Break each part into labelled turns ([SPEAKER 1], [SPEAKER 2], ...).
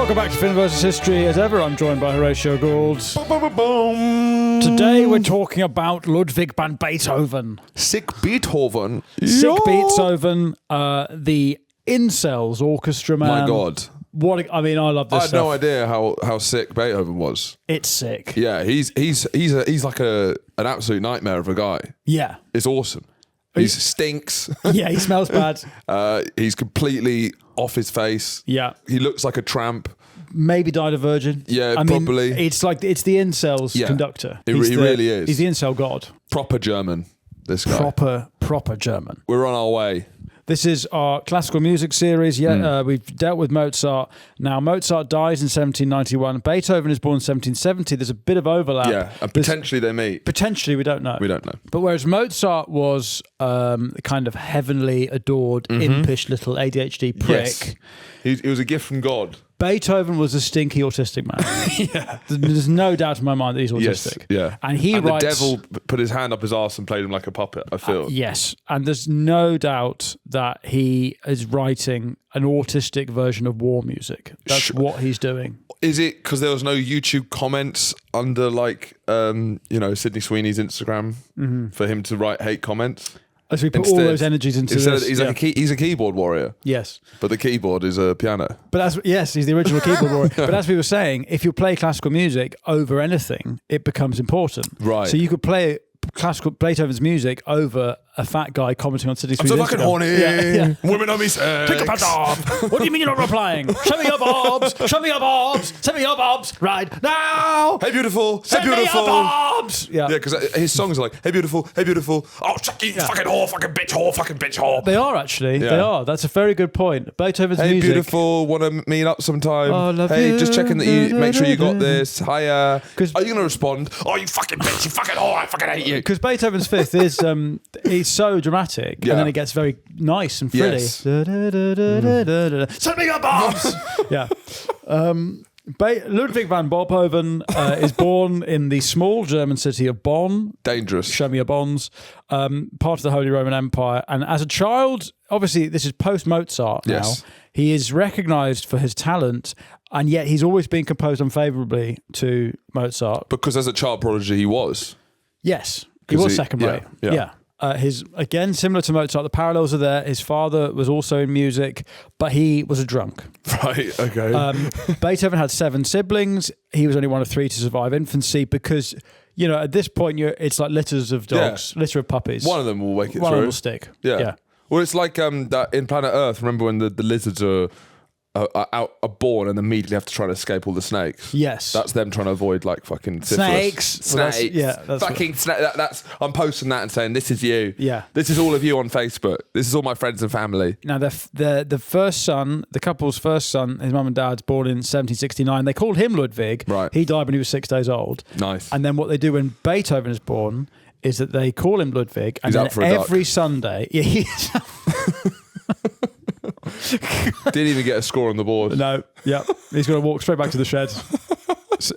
[SPEAKER 1] Welcome back to Film vs. History. As ever, I'm joined by Horatio Gould. Today we're talking about Ludwig van Beethoven.
[SPEAKER 2] Sick Beethoven.
[SPEAKER 1] Sick Beethoven, the incels orchestra man.
[SPEAKER 2] My God.
[SPEAKER 1] I love this
[SPEAKER 2] I had
[SPEAKER 1] stuff.
[SPEAKER 2] no idea how sick Beethoven was.
[SPEAKER 1] It's sick.
[SPEAKER 2] Yeah, he's like an absolute nightmare of a guy.
[SPEAKER 1] Yeah.
[SPEAKER 2] It's awesome. He stinks.
[SPEAKER 1] Yeah, he smells bad.
[SPEAKER 2] He's completely off his face.
[SPEAKER 1] Yeah.
[SPEAKER 2] He looks like a tramp.
[SPEAKER 1] Maybe died a virgin.
[SPEAKER 2] Yeah,
[SPEAKER 1] I mean,
[SPEAKER 2] probably.
[SPEAKER 1] it's the incels conductor.
[SPEAKER 2] He really is.
[SPEAKER 1] He's the incel god.
[SPEAKER 2] Proper German, this guy.
[SPEAKER 1] Proper German.
[SPEAKER 2] We're on our way.
[SPEAKER 1] This is our classical music series. We've dealt with Mozart. Now, Mozart dies in 1791. Beethoven is born in 1770. There's a bit of overlap.
[SPEAKER 2] Yeah, and potentially they meet.
[SPEAKER 1] Potentially, we don't know.
[SPEAKER 2] We don't know.
[SPEAKER 1] But whereas Mozart was kind of heavenly adored, impish little ADHD prick.
[SPEAKER 2] Yes. He was a gift from God.
[SPEAKER 1] Beethoven was a stinky autistic man.
[SPEAKER 2] Yeah.
[SPEAKER 1] There's no doubt in my mind that he's autistic.
[SPEAKER 2] Yes, yeah.
[SPEAKER 1] And
[SPEAKER 2] the devil put his hand up his arse and played him like a puppet, I feel.
[SPEAKER 1] Yes. And there's no doubt that he is writing an autistic version of war music. That's what he's doing.
[SPEAKER 2] Is it because there was no YouTube comments under Sydney Sweeney's Instagram for him to write hate comments?
[SPEAKER 1] As we put all those energies into this.
[SPEAKER 2] He's a keyboard warrior.
[SPEAKER 1] Yes.
[SPEAKER 2] But the keyboard is a piano.
[SPEAKER 1] But he's the original keyboard warrior. But as we were saying, if you play classical music over anything, it becomes important.
[SPEAKER 2] Right.
[SPEAKER 1] So you could play classical Beethoven's music over a fat guy commenting on Sydney Sweeney's
[SPEAKER 2] I'm so fucking horny.
[SPEAKER 1] Yeah.
[SPEAKER 2] Women on me sex.
[SPEAKER 1] Take your pants off. What do you mean you're not replying? Show me your bobs. Show me your bobs. Send me your bobs right now.
[SPEAKER 2] Hey, beautiful.
[SPEAKER 1] Send
[SPEAKER 2] hey, beautiful.
[SPEAKER 1] me your bobs. Yeah,
[SPEAKER 2] because his songs are like, hey, beautiful. Hey, beautiful. Oh, fucking whore, fucking bitch whore, fucking bitch whore.
[SPEAKER 1] They are actually.
[SPEAKER 2] Yeah.
[SPEAKER 1] They are. That's a very good point. Beethoven's
[SPEAKER 2] hey,
[SPEAKER 1] music.
[SPEAKER 2] Hey, beautiful. Want to meet up sometime?
[SPEAKER 1] Oh, love
[SPEAKER 2] hey,
[SPEAKER 1] you.
[SPEAKER 2] Just checking that you make sure you got this. Hiya. Are you going to respond? Oh, you fucking bitch. You fucking whore. I fucking hate you.
[SPEAKER 1] Because Beethoven's Fifth is he's so dramatic.
[SPEAKER 2] Yeah.
[SPEAKER 1] And then it gets very nice and frilly.
[SPEAKER 2] Yes.
[SPEAKER 1] Send me your bombs! Yeah. Ludwig van Beethoven is born in the small German city of Bonn.
[SPEAKER 2] Dangerous.
[SPEAKER 1] Show me your bonds. Part of the Holy Roman Empire. And as a child, obviously this is post-Mozart now.
[SPEAKER 2] Yes.
[SPEAKER 1] He is recognised for his talent, and yet he's always been composed unfavourably to Mozart.
[SPEAKER 2] Because as a child prodigy, he was.
[SPEAKER 1] Yes. He was second rate.
[SPEAKER 2] Yeah.
[SPEAKER 1] Again, similar to Mozart, the parallels are there. His father was also in music, but he was a drunk.
[SPEAKER 2] Right, okay.
[SPEAKER 1] Beethoven had 7 siblings. He was only one of 3 to survive infancy because, at this point, it's like litters of dogs, litter of puppies.
[SPEAKER 2] One of them will make it
[SPEAKER 1] One
[SPEAKER 2] through.
[SPEAKER 1] of them will stick.
[SPEAKER 2] Yeah. Well, it's like that in Planet Earth. Remember when the lizards are born and immediately have to try to escape all the snakes?
[SPEAKER 1] Yes.
[SPEAKER 2] That's them trying to avoid like fucking syphilis.
[SPEAKER 1] Snakes. That's
[SPEAKER 2] fucking snake. I'm posting that and saying this is you.
[SPEAKER 1] Yeah.
[SPEAKER 2] This is all of you on Facebook. This is all my friends and family.
[SPEAKER 1] Now the first son, the couple's first son, his mum and dad's born in 1769. They called him Ludwig.
[SPEAKER 2] Right.
[SPEAKER 1] He died when he was 6 days old.
[SPEAKER 2] Nice.
[SPEAKER 1] And then what they do when Beethoven is born is that they call him Ludwig, and then every Sunday,
[SPEAKER 2] Didn't even get a score on the board.
[SPEAKER 1] No, yeah, he's going to walk straight back to the shed.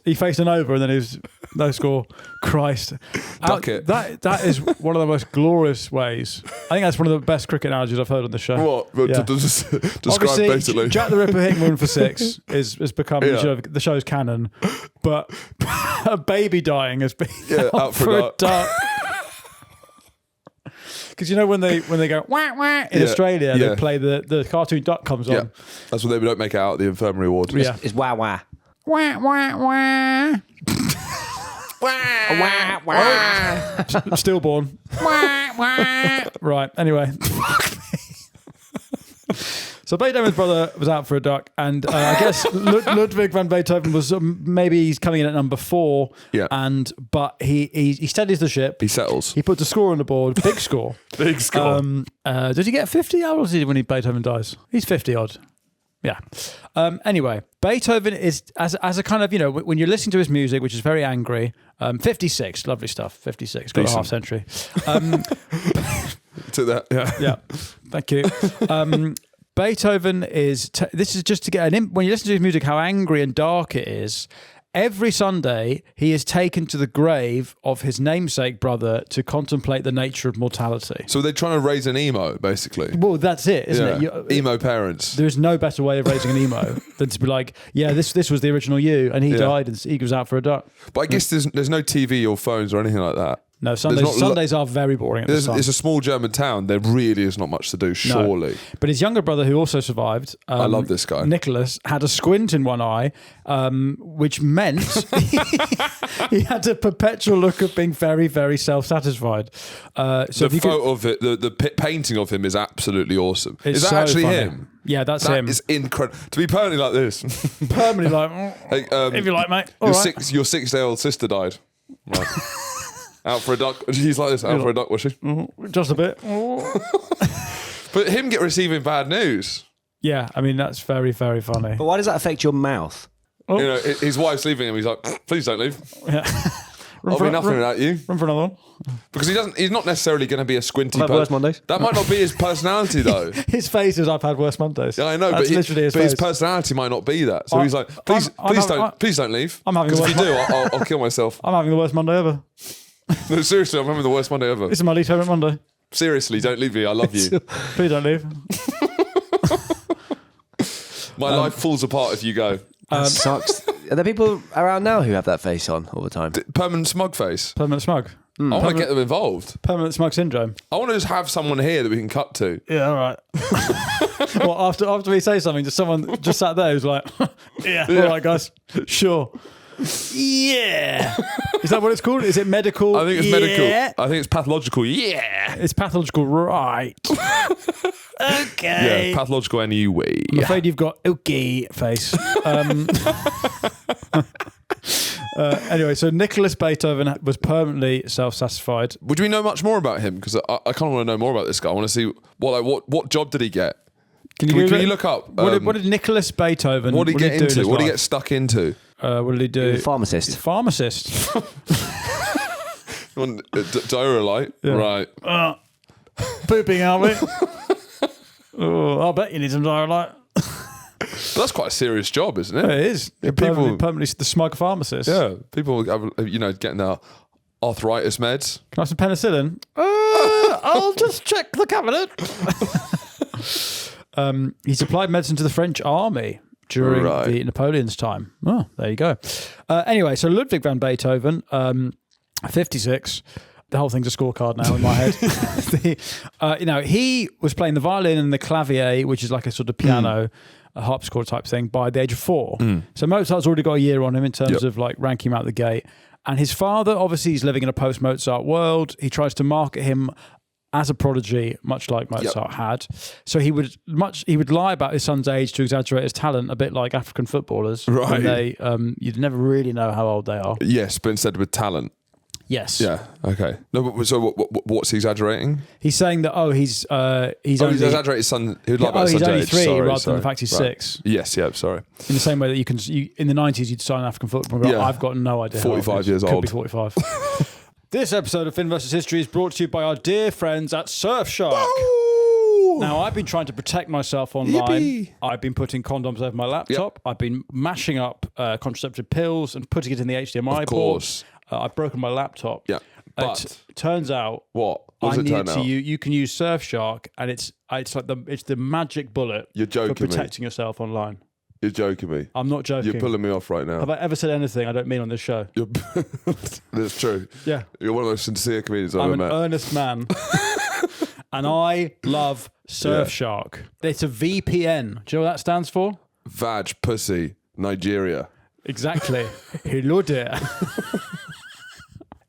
[SPEAKER 1] He faced an over, and then he was no score. Christ,
[SPEAKER 2] Duck it.
[SPEAKER 1] That is one of the most glorious ways. I think that's one of the best cricket analogies I've heard on the show.
[SPEAKER 2] What?
[SPEAKER 1] Yeah.
[SPEAKER 2] Describe
[SPEAKER 1] Obviously,
[SPEAKER 2] basically.
[SPEAKER 1] Jack the Ripper hitting women for 6 has become the show's canon, but a baby dying has been out for a duck. Because when they go wah wah in Australia, they play the cartoon duck comes on.
[SPEAKER 2] Yeah, that's what they don't make it out at the infirmary ward.
[SPEAKER 1] Yeah,
[SPEAKER 3] it's wah wah.
[SPEAKER 1] Wah wah wah.
[SPEAKER 3] Wah wah.
[SPEAKER 1] Stillborn. Wah wah. Right. Anyway. So Beethoven's brother was out for a duck, and I guess Ludwig van Beethoven was maybe he's coming in at number 4.
[SPEAKER 2] Yeah.
[SPEAKER 1] But he steadies the ship.
[SPEAKER 2] He settles.
[SPEAKER 1] He puts a score on the board. Big score.
[SPEAKER 2] Big score.
[SPEAKER 1] Did he get 50? How old is he when Beethoven dies? He's 50 odd. Yeah. Anyway, Beethoven is as a kind of when you're listening to his music, which is very angry. 56, lovely stuff. 56, got a half century.
[SPEAKER 2] To that, yeah.
[SPEAKER 1] Yeah. Thank you. Beethoven is. This is just to get when you listen to his music, how angry and dark it is. every Sunday, he is taken to the grave of his namesake brother to contemplate the nature of mortality.
[SPEAKER 2] So they're trying to raise an emo, basically.
[SPEAKER 1] Well, that's it, isn't it?
[SPEAKER 2] Emo parents.
[SPEAKER 1] There is no better way of raising an emo than to be like, yeah, this was the original you, and he died, and he goes out for a duck.
[SPEAKER 2] But I guess there's no TV or phones or anything like that.
[SPEAKER 1] No, Sundays are very boring at the time.
[SPEAKER 2] It's a small German town. There really is not much to do, surely.
[SPEAKER 1] No. But his younger brother, who also survived,
[SPEAKER 2] I love this guy,
[SPEAKER 1] Nicholas, had a squint in one eye, which meant he had a perpetual look of being very, very self-satisfied. So
[SPEAKER 2] the photo of it, the painting of him is absolutely awesome. Is that
[SPEAKER 1] so
[SPEAKER 2] actually
[SPEAKER 1] funny.
[SPEAKER 2] him?
[SPEAKER 1] Yeah, that's him.
[SPEAKER 2] That is incredible. To be permanently like this.
[SPEAKER 1] Permanently like,
[SPEAKER 2] hey,
[SPEAKER 1] if you like, mate.
[SPEAKER 2] Your 6-day-old sister died. Right. Out for a duck. She's like this. Out for a duck, was she?
[SPEAKER 1] Just a bit.
[SPEAKER 2] But him receiving bad news.
[SPEAKER 1] Yeah, I mean, that's very, very funny.
[SPEAKER 4] But why does that affect your mouth?
[SPEAKER 2] You know, his wife's leaving him. He's like, please don't leave.
[SPEAKER 1] Yeah.
[SPEAKER 2] I'll be nothing without you.
[SPEAKER 1] Run for another one.
[SPEAKER 2] Because he's not necessarily going to be a squinty person.
[SPEAKER 4] Worse Mondays.
[SPEAKER 2] That might not be his personality, though.
[SPEAKER 1] His face is, I've had worse Mondays.
[SPEAKER 2] Yeah, I know,
[SPEAKER 1] that's literally his face.
[SPEAKER 2] His personality might not be that. So he's like, please don't leave.
[SPEAKER 1] I'm having
[SPEAKER 2] because if you do, I'll kill myself.
[SPEAKER 1] I'm having the worst Monday ever.
[SPEAKER 2] No, seriously, I'm having the worst Monday ever.
[SPEAKER 1] This is my least favourite Monday.
[SPEAKER 2] Seriously, don't leave me. I love you.
[SPEAKER 1] Please don't leave.
[SPEAKER 2] My life falls apart if you go.
[SPEAKER 4] That sucks. Are there people around now who have that face on all the time?
[SPEAKER 2] Permanent smug face.
[SPEAKER 1] Permanent smug.
[SPEAKER 2] I want to get them involved.
[SPEAKER 1] Permanent smug syndrome.
[SPEAKER 2] I want to just have someone here that we can cut to.
[SPEAKER 1] Yeah, all right. Well, after we say something, just someone just sat there who's like, yeah, all right, guys, sure. Yeah. Is that what it's called? Is it medical?
[SPEAKER 2] I think it's medical. I think it's pathological. Yeah.
[SPEAKER 1] It's pathological, right. Okay.
[SPEAKER 2] Yeah, pathological anyway.
[SPEAKER 1] I'm afraid you've got okay face. Anyway, so Nicholas Beethoven was permanently self-satisfied.
[SPEAKER 2] Would we know much more about him? Because I kind of want to know more about this guy. I want to see what job did he get? Can you look up?
[SPEAKER 1] What did Nicholas Beethoven?
[SPEAKER 2] What did he get into? What did he get stuck into?
[SPEAKER 1] What did he do?
[SPEAKER 4] Pharmacist.
[SPEAKER 2] Diarrhea,
[SPEAKER 1] yeah.
[SPEAKER 2] Right.
[SPEAKER 1] Pooping, are we? Oh, I bet you need some diarrhea.
[SPEAKER 2] That's quite a serious job, isn't it?
[SPEAKER 1] It is.
[SPEAKER 2] Yeah,
[SPEAKER 1] permanently the smug pharmacist.
[SPEAKER 2] Yeah, people getting their arthritis meds.
[SPEAKER 1] Can I have some penicillin? I'll just check the cabinet. He supplied medicine to the French army during the Napoleon's time. Oh, there you go. Anyway, so Ludwig van Beethoven, 56. The whole thing's a scorecard now in my head. He was playing the violin and the clavier, which is like a sort of piano, a harpsichord type thing, by the age of 4. So Mozart's already got a year on him in terms of like ranking him out the gate. And his father, obviously, he's living in a post-Mozart world. He tries to market him as a prodigy, much like Mozart had. So he would lie about his son's age to exaggerate his talent, a bit like African footballers.
[SPEAKER 2] Right.
[SPEAKER 1] When you'd never really know how old they are.
[SPEAKER 2] Yes, but instead with talent.
[SPEAKER 1] Yes.
[SPEAKER 2] Yeah. Okay. No. But, so what's he exaggerating?
[SPEAKER 1] He's saying that he's only
[SPEAKER 2] exaggerated his son. He would lie about his son's
[SPEAKER 1] only
[SPEAKER 2] age.
[SPEAKER 1] 3
[SPEAKER 2] Sorry,
[SPEAKER 1] rather than the fact he's 6.
[SPEAKER 2] Yes. Yeah. Sorry.
[SPEAKER 1] In the same way that you in the 90s you'd sign African football. Yeah. I've got no idea.
[SPEAKER 2] 45 years
[SPEAKER 1] old.
[SPEAKER 2] Could
[SPEAKER 1] be 45. This episode of Finn vs. History is brought to you by our dear friends at Surfshark.
[SPEAKER 2] Woo!
[SPEAKER 1] Now, I've been trying to protect myself online.
[SPEAKER 2] Yippee.
[SPEAKER 1] I've been putting condoms over my laptop. I've been mashing up contraceptive pills and putting it in the HDMI port. I've broken my laptop.
[SPEAKER 2] Yeah. But
[SPEAKER 1] it turns out
[SPEAKER 2] what
[SPEAKER 1] I
[SPEAKER 2] does it
[SPEAKER 1] need
[SPEAKER 2] turn
[SPEAKER 1] to
[SPEAKER 2] out?
[SPEAKER 1] you can use Surfshark, and it's like the magic bullet
[SPEAKER 2] You're joking
[SPEAKER 1] for protecting yourself online.
[SPEAKER 2] You're joking me.
[SPEAKER 1] I'm not joking.
[SPEAKER 2] You're pulling me off right now.
[SPEAKER 1] Have I ever said anything I don't mean on this show?
[SPEAKER 2] That's true.
[SPEAKER 1] Yeah.
[SPEAKER 2] You're one of those sincere comedians I've
[SPEAKER 1] I'm
[SPEAKER 2] ever
[SPEAKER 1] an
[SPEAKER 2] met.
[SPEAKER 1] earnest man. And I love Surfshark. It's a VPN. Do you know what that stands for?
[SPEAKER 2] Vag, pussy, Nigeria.
[SPEAKER 1] Exactly. Hello there.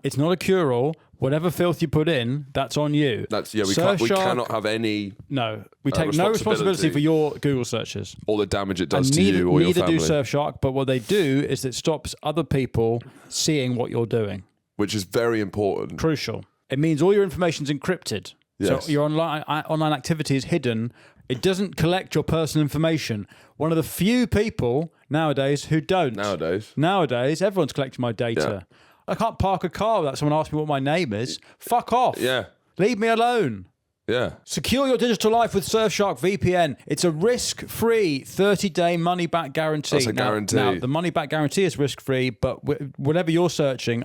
[SPEAKER 1] It's not a cure-all. Whatever filth you put in, that's on you.
[SPEAKER 2] We cannot have any.
[SPEAKER 1] No, we take no responsibility for your Google searches
[SPEAKER 2] or the damage it does to you or your family.
[SPEAKER 1] Neither do Surfshark, but what they do is it stops other people seeing what you're doing,
[SPEAKER 2] which is very important.
[SPEAKER 1] Crucial. It means all your information's encrypted,
[SPEAKER 2] yes.
[SPEAKER 1] So your online activity is hidden. It doesn't collect your personal information. One of the few people nowadays who don't. Nowadays, everyone's collecting my data. Yeah. I can't park a car without someone asking me what my name is. Fuck off.
[SPEAKER 2] Yeah.
[SPEAKER 1] Leave me alone.
[SPEAKER 2] Yeah.
[SPEAKER 1] Secure your digital life with Surfshark VPN. It's a risk-free 30-day money-back guarantee.
[SPEAKER 2] That's a guarantee.
[SPEAKER 1] Now, the money-back guarantee is risk-free, but whatever you're searching,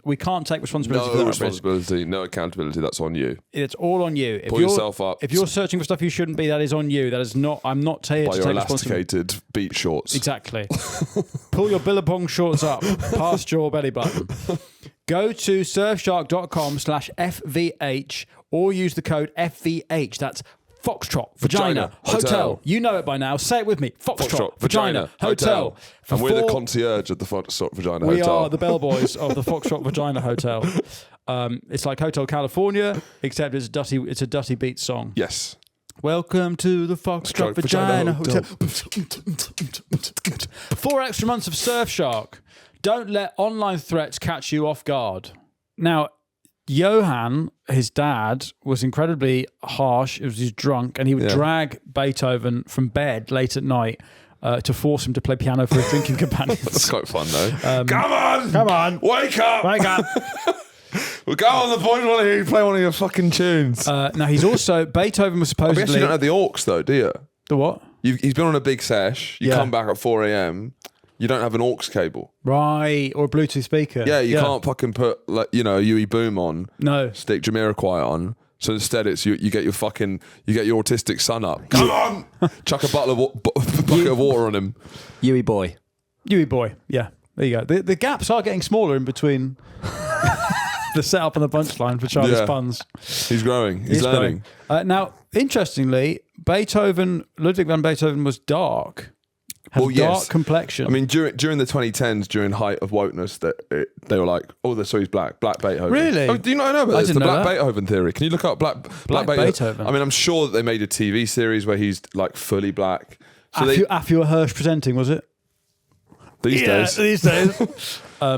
[SPEAKER 1] we can't take responsibility for that
[SPEAKER 2] No
[SPEAKER 1] risk.
[SPEAKER 2] responsibility, no accountability. That's on you.
[SPEAKER 1] It's all on you.
[SPEAKER 2] Pull yourself up.
[SPEAKER 1] If you're searching for stuff you shouldn't be, that is on you. That is not. I'm not here
[SPEAKER 2] By
[SPEAKER 1] to
[SPEAKER 2] your
[SPEAKER 1] take responsibility.
[SPEAKER 2] elasticated beat shorts.
[SPEAKER 1] Exactly. Pull your Billabong shorts up past your belly button. Go to surfshark.com/FVH or use the code FVH. That's Foxtrot, Vagina, Hotel. You know it by now. Say it with me. Foxtrot, Vagina, Hotel.
[SPEAKER 2] And we're the concierge at the Foxtrot Vagina Hotel.
[SPEAKER 1] We are the bellboys of the Foxtrot Vagina Hotel. It's like Hotel California, except it's a Dusty Beats song.
[SPEAKER 2] Yes.
[SPEAKER 1] Welcome to the Foxtrot Vagina Hotel. 4 extra months of Surfshark. Don't let online threats catch you off guard. Now, Johann, his dad, was incredibly harsh. He's drunk, and he would drag Beethoven from bed late at night to force him to play piano for his drinking companions.
[SPEAKER 2] That's quite fun, though. Come on! Wake up! We'll go on the point. I want to hear you play one of your fucking tunes.
[SPEAKER 1] Now, he's also... Beethoven was
[SPEAKER 2] I
[SPEAKER 1] supposedly...
[SPEAKER 2] guess you don't have the aux, though, do you?
[SPEAKER 1] The what?
[SPEAKER 2] He's been on a big sesh. You come back at 4 a.m. You don't have an aux cable.
[SPEAKER 1] Right, or a Bluetooth speaker.
[SPEAKER 2] Yeah, you can't fucking put, like, a UE boom on.
[SPEAKER 1] No.
[SPEAKER 2] Stick Jamiroquai on. So instead, it's you get your autistic son up. Come on! Chuck a bucket of water on him.
[SPEAKER 4] Yui boy.
[SPEAKER 1] Yui boy, yeah. There you go. The gaps are getting smaller in between the setup and the punchline for Charlie's puns.
[SPEAKER 2] He's growing. He's learning.
[SPEAKER 1] Now, interestingly, Ludwig van Beethoven was dark. Had dark complexion.
[SPEAKER 2] I mean, during the 2010s, during height of wokeness, they were like, so he's black Beethoven.
[SPEAKER 1] Really?
[SPEAKER 2] Oh, do you not know about this? The Black
[SPEAKER 1] that.
[SPEAKER 2] Beethoven theory. Can you look up Black
[SPEAKER 1] Beethoven?
[SPEAKER 2] I mean, I'm sure that they made a TV series where he's like fully black. So
[SPEAKER 1] Afua Hirsch presenting, was it?
[SPEAKER 2] These days.
[SPEAKER 1] Right.
[SPEAKER 2] I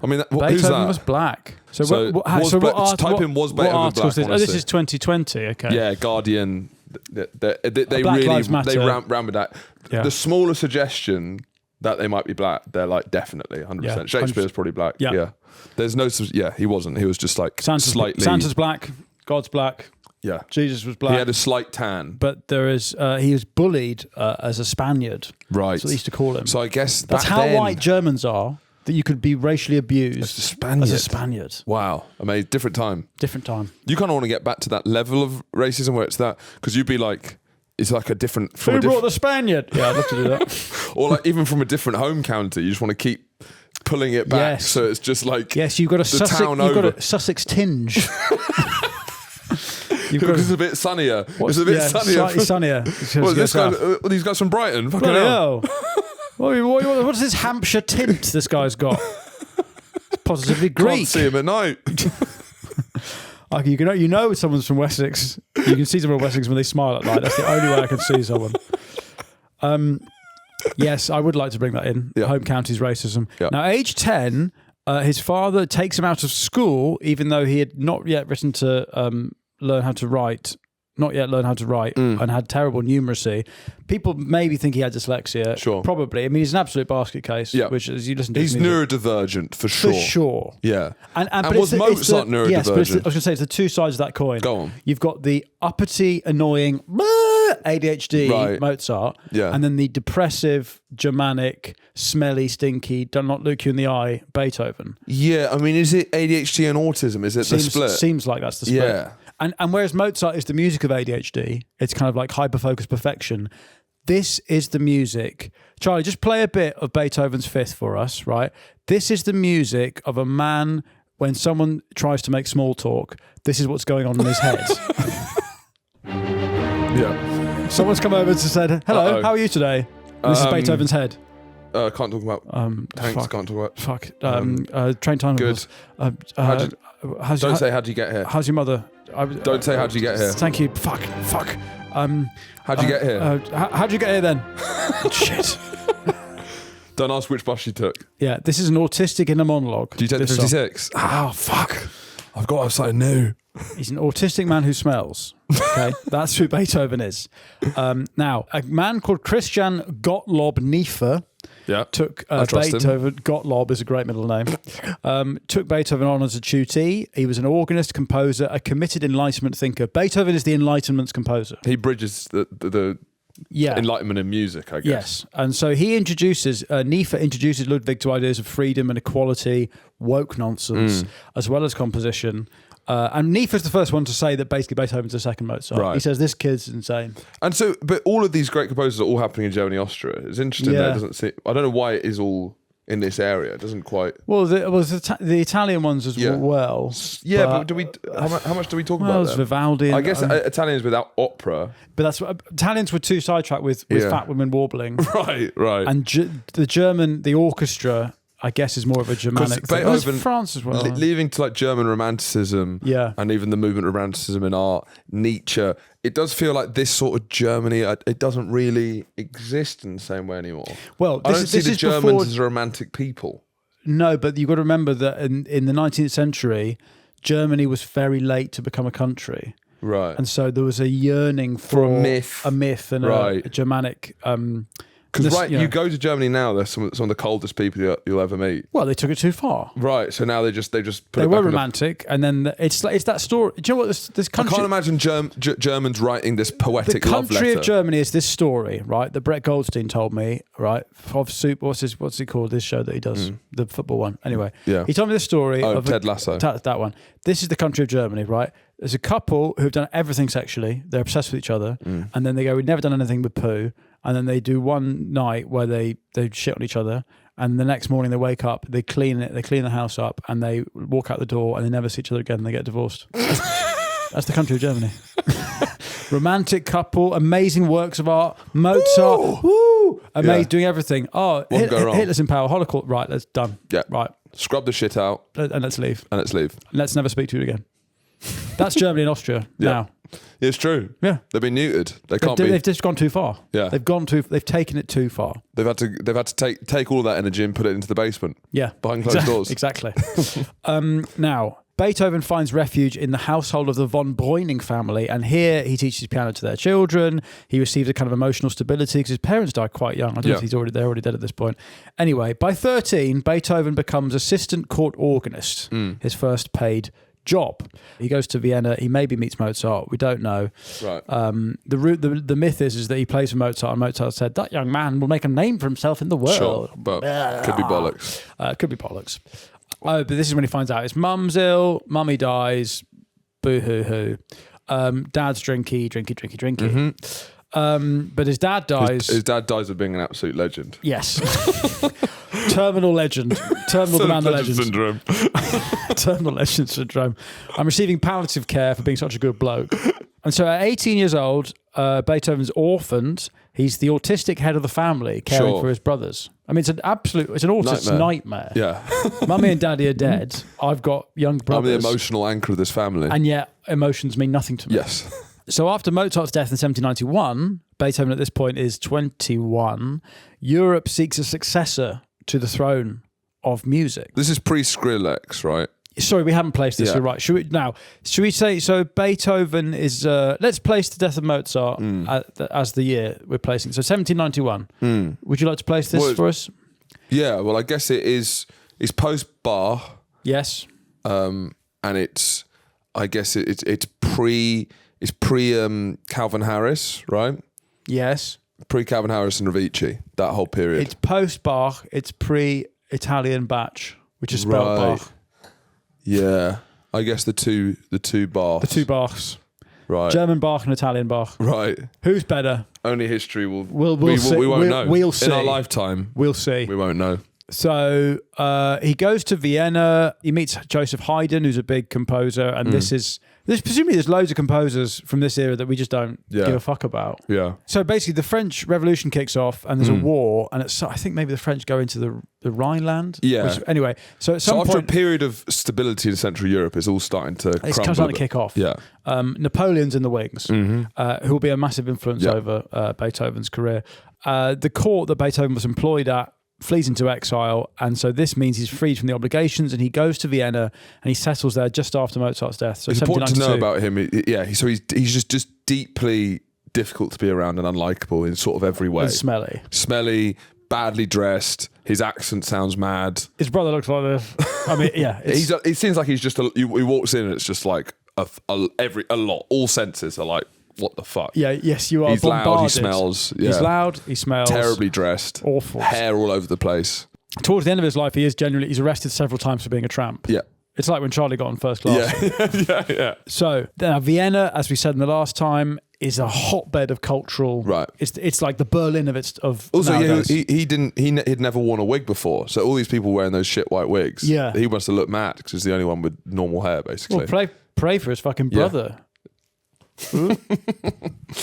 [SPEAKER 2] mean, who's
[SPEAKER 1] Beethoven
[SPEAKER 2] that?
[SPEAKER 1] was black.
[SPEAKER 2] Type in was Beethoven black.
[SPEAKER 1] This is 2020. Okay.
[SPEAKER 2] Yeah, Guardian. They
[SPEAKER 1] Black
[SPEAKER 2] really
[SPEAKER 1] Lives Matter.
[SPEAKER 2] ran with that.
[SPEAKER 1] Yeah.
[SPEAKER 2] The smaller suggestion that they might be black, they're like definitely 100%.
[SPEAKER 1] Yeah,
[SPEAKER 2] Shakespeare's probably black. Yeah. There's no. Yeah, he wasn't. He was just like slightly.
[SPEAKER 1] Santa's black. God's black.
[SPEAKER 2] Yeah.
[SPEAKER 1] Jesus was black.
[SPEAKER 2] He had a slight tan.
[SPEAKER 1] But there is. He was bullied as a Spaniard.
[SPEAKER 2] Right.
[SPEAKER 1] That's what they used to call him.
[SPEAKER 2] So I guess
[SPEAKER 1] that's how white Germans are. That you could be racially abused as a Spaniard.
[SPEAKER 2] Wow. Amazing. Different time.
[SPEAKER 1] You
[SPEAKER 2] kind of want to get back to that level of racism where it's that, because you'd be like, it's like a different...
[SPEAKER 1] Who brought the Spaniard? Yeah, I'd love to do that.
[SPEAKER 2] Or like even from a different home county, you just want to keep pulling it back. Yes. So it's just like...
[SPEAKER 1] Yes, you've got a Sussex tinge.
[SPEAKER 2] Because it's a bit sunnier. It's a bit sunnier.
[SPEAKER 1] Slightly sunnier.
[SPEAKER 2] These guys from Brighton. Fucking hell.
[SPEAKER 1] What is this Hampshire tint this guy's got? It's positively Greek.
[SPEAKER 2] Can't see him at night.
[SPEAKER 1] You know someone's from Wessex. You can see someone from Wessex when they smile at night. That's the only way I can see someone. Yes, I would like to bring that in. Yeah. Home county's racism. Yeah. Now, age 10, his father takes him out of school, even though he had not yet learn how to write, and had terrible numeracy. People maybe think he had dyslexia.
[SPEAKER 2] Sure.
[SPEAKER 1] Probably. I mean, he's an absolute basket case. Yeah. Which, as you listen to,
[SPEAKER 2] he's neurodivergent for sure.
[SPEAKER 1] For sure.
[SPEAKER 2] Yeah.
[SPEAKER 1] And
[SPEAKER 2] was Mozart neurodivergent?
[SPEAKER 1] Yes, but I was going to say it's the two sides of that coin.
[SPEAKER 2] Go on.
[SPEAKER 1] You've got the uppity, annoying ADHD Mozart, and then the depressive, Germanic, smelly, stinky, do not look you in the eye Beethoven.
[SPEAKER 2] Yeah. I mean, is it ADHD and autism? Is it the split?
[SPEAKER 1] Seems like that's the split.
[SPEAKER 2] Yeah.
[SPEAKER 1] And whereas Mozart is the music of ADHD, it's kind of like hyper-focused perfection. This is the music. Charlie, just play a bit of Beethoven's Fifth for us, right? This is the music of a man when someone tries to make small talk. This is what's going on in his head.
[SPEAKER 2] Yeah.
[SPEAKER 1] Someone's come over and said, hello, how are you today? This is Beethoven's head.
[SPEAKER 2] Can't talk about tanks. Can't talk about.
[SPEAKER 1] Train time.
[SPEAKER 2] Good. Don't say how'd you get here.
[SPEAKER 1] How's your mother?
[SPEAKER 2] Don't say how'd you get here.
[SPEAKER 1] Thank you. Fuck.
[SPEAKER 2] How'd you get here?
[SPEAKER 1] How'd you get here then? Shit.
[SPEAKER 2] Don't ask which bus you took.
[SPEAKER 1] Yeah, this is an autistic in a monologue.
[SPEAKER 2] Do you take the 56?
[SPEAKER 1] Oh, fuck.
[SPEAKER 2] I've got to have something new.
[SPEAKER 1] He's an autistic man who smells. Okay, that's who Beethoven is. Now, a man called Christian Gottlob Niefer,
[SPEAKER 2] Yeah.
[SPEAKER 1] Took
[SPEAKER 2] I trust him.
[SPEAKER 1] Beethoven. Gottlob is a great middle name. Took Beethoven on as a tutee. He was an organist, composer, a committed Enlightenment thinker. Beethoven is the Enlightenment's composer.
[SPEAKER 2] He bridges the Enlightenment in music, I guess.
[SPEAKER 1] Yes, and so he introduces, Niefer introduces Ludwig to ideas of freedom and equality, woke nonsense, as well as composition. And Niefer's the first one to say that basically Beethoven's the second Mozart.
[SPEAKER 2] Right.
[SPEAKER 1] He says this kid's insane.
[SPEAKER 2] And so, but all of these great composers are all happening in Germany, Austria. It's interesting that it doesn't seem, I don't know why it is all in this area. It doesn't quite.
[SPEAKER 1] Well, the Italian ones as well.
[SPEAKER 2] Yeah, but do we? How much do we talk about that?
[SPEAKER 1] Vivaldi.
[SPEAKER 2] I guess Italians without opera.
[SPEAKER 1] But that's what Italians were too sidetracked with fat women warbling.
[SPEAKER 2] Right.
[SPEAKER 1] And the German, the orchestra, I guess, is more of a Germanic thing.
[SPEAKER 2] Beethoven,
[SPEAKER 1] France as well.
[SPEAKER 2] Leaving to like German Romanticism, and even the movement of Romanticism in art, Nietzsche. It does feel like this sort of Germany. It doesn't really exist in the same way anymore.
[SPEAKER 1] Well,
[SPEAKER 2] I don't see the Germans as romantic people.
[SPEAKER 1] No, but you've got to remember that in the 19th century, Germany was very late to become a country.
[SPEAKER 2] Right.
[SPEAKER 1] And so there was a yearning for
[SPEAKER 2] a myth
[SPEAKER 1] and a Germanic.
[SPEAKER 2] Because you go to Germany now, they're some of the coldest people you'll ever meet.
[SPEAKER 1] Well, they took it too far.
[SPEAKER 2] Right, so now they just put it
[SPEAKER 1] They
[SPEAKER 2] back
[SPEAKER 1] were
[SPEAKER 2] on
[SPEAKER 1] romantic, and then it's that story. Do you know what this country?
[SPEAKER 2] I can't imagine Germans writing this poetic love letter.
[SPEAKER 1] The country of Germany is this story, right? That Brett Goldstein told me, right? Of Soup. What's he called? This show that he does, the football one. Anyway,
[SPEAKER 2] yeah.
[SPEAKER 1] He told me this story of
[SPEAKER 2] Ted Lasso.
[SPEAKER 1] That one. This is the country of Germany, right? There's a couple who've done everything sexually. They're obsessed with each other, and then they go, "We've never done anything but poo." And then they do one night where they shit on each other, and the next morning they wake up, they clean the house up, and they walk out the door, and they never see each other again, and they get divorced. That's the country of Germany. Romantic couple, amazing works of art, Mozart, amazing, doing everything. Oh, Hitler's in power, Holocaust, right? That's done.
[SPEAKER 2] Yeah,
[SPEAKER 1] right.
[SPEAKER 2] Scrub the shit out,
[SPEAKER 1] and let's leave. Let's never speak to you again. That's Germany and Austria now.
[SPEAKER 2] Yeah, it's true.
[SPEAKER 1] Yeah,
[SPEAKER 2] they've been neutered.
[SPEAKER 1] They've just gone too far.
[SPEAKER 2] Yeah,
[SPEAKER 1] they've taken it too far.
[SPEAKER 2] They've had to take all that energy and put it into the basement.
[SPEAKER 1] Yeah,
[SPEAKER 2] behind closed doors.
[SPEAKER 1] Exactly. Now, Beethoven finds refuge in the household of the von Breuning family, and here he teaches piano to their children. He receives a kind of emotional stability because his parents died quite young. I don't know if they're already dead at this point. Anyway, by 13, Beethoven becomes assistant court organist, his first paid job. He goes to Vienna. He maybe meets Mozart. We don't know.
[SPEAKER 2] Right.
[SPEAKER 1] The myth is that he plays for Mozart, and Mozart said that young man will make a name for himself in the world.
[SPEAKER 2] Sure, but could be bollocks.
[SPEAKER 1] Could be bollocks. Oh, but this is when he finds out his mum's ill, mummy dies, boo-hoo-hoo. Dad's drinky. But his dad dies.
[SPEAKER 2] His dad dies of being an absolute legend.
[SPEAKER 1] Yes. Terminal legend. Terminal demand legend
[SPEAKER 2] syndrome.
[SPEAKER 1] Terminal legend syndrome. I'm receiving palliative care for being such a good bloke. And so at 18 years old, Beethoven's orphaned. He's the autistic head of the family, caring for his brothers. I mean, it's an autist's nightmare.
[SPEAKER 2] Yeah.
[SPEAKER 1] Mummy and daddy are dead. I've got young brothers.
[SPEAKER 2] I'm the emotional anchor of this family.
[SPEAKER 1] And yet emotions mean nothing to me.
[SPEAKER 2] Yes.
[SPEAKER 1] So after Mozart's death in 1791, Beethoven at this point is 21, Europe seeks a successor to the throne of music.
[SPEAKER 2] This is pre-Skrillex, right?
[SPEAKER 1] Sorry, we haven't placed this. You're right. Should we say, so Beethoven is, let's place the death of Mozart as the year we're placing. So 1791. Would you like to place this for us?
[SPEAKER 2] Yeah, well, I guess it's post-Bach.
[SPEAKER 1] Yes.
[SPEAKER 2] And it's pre Calvin Harris, right?
[SPEAKER 1] Yes.
[SPEAKER 2] Pre-Calvin Harris and Ravicii, that whole period.
[SPEAKER 1] It's post-Bach, it's pre-Italian Bach, which is spelled Bach.
[SPEAKER 2] Yeah, I guess the two Bachs.
[SPEAKER 1] The two Bachs.
[SPEAKER 2] Right.
[SPEAKER 1] German Bach and Italian Bach.
[SPEAKER 2] Right.
[SPEAKER 1] Who's better?
[SPEAKER 2] Only history will...
[SPEAKER 1] We'll see.
[SPEAKER 2] We won't know.
[SPEAKER 1] We'll see.
[SPEAKER 2] In our lifetime.
[SPEAKER 1] We'll see.
[SPEAKER 2] We won't know.
[SPEAKER 1] So he goes to Vienna. He meets Joseph Haydn, who's a big composer, and presumably there's loads of composers from this era that we just don't give a fuck about.
[SPEAKER 2] Yeah.
[SPEAKER 1] So basically, the French Revolution kicks off, and there's a war, and I think maybe the French go into the Rhineland.
[SPEAKER 2] Yeah.
[SPEAKER 1] Anyway, so at some
[SPEAKER 2] after
[SPEAKER 1] point,
[SPEAKER 2] a period of stability in Central Europe, it's all starting to crumble.
[SPEAKER 1] It's starting to kick off.
[SPEAKER 2] Yeah.
[SPEAKER 1] Napoleon's in the wings, who will be a massive influence over Beethoven's career. The court that Beethoven was employed at flees into exile, and so this means he's freed from the obligations, and he goes to Vienna and he settles there just after Mozart's death. So
[SPEAKER 2] it's important to know about him. So he's just deeply difficult to be around and unlikable in sort of every way.
[SPEAKER 1] And smelly,
[SPEAKER 2] badly dressed. His accent sounds mad.
[SPEAKER 1] His brother looks like this. I mean, yeah.
[SPEAKER 2] It seems like he's just he walks in and it's just like a lot. All senses are like, what the fuck?
[SPEAKER 1] Yeah, yes, you are.
[SPEAKER 2] He's
[SPEAKER 1] bombarded.
[SPEAKER 2] loud. He smells. Yeah.
[SPEAKER 1] He's loud. He smells.
[SPEAKER 2] Terribly dressed.
[SPEAKER 1] Awful.
[SPEAKER 2] Hair all over the place.
[SPEAKER 1] Towards the end of his life, he's arrested several times for being a tramp.
[SPEAKER 2] Yeah.
[SPEAKER 1] It's like when Charlie got on first class.
[SPEAKER 2] Yeah.
[SPEAKER 1] So now Vienna, as we said in the last time, is a hotbed of cultural.
[SPEAKER 2] Right.
[SPEAKER 1] It's like the Berlin of
[SPEAKER 2] also
[SPEAKER 1] nowadays.
[SPEAKER 2] he'd never worn a wig before, so all these people wearing those shit white wigs.
[SPEAKER 1] Yeah.
[SPEAKER 2] He must have looked mad because he's the only one with normal hair, basically.
[SPEAKER 1] Well, pray for his fucking brother. I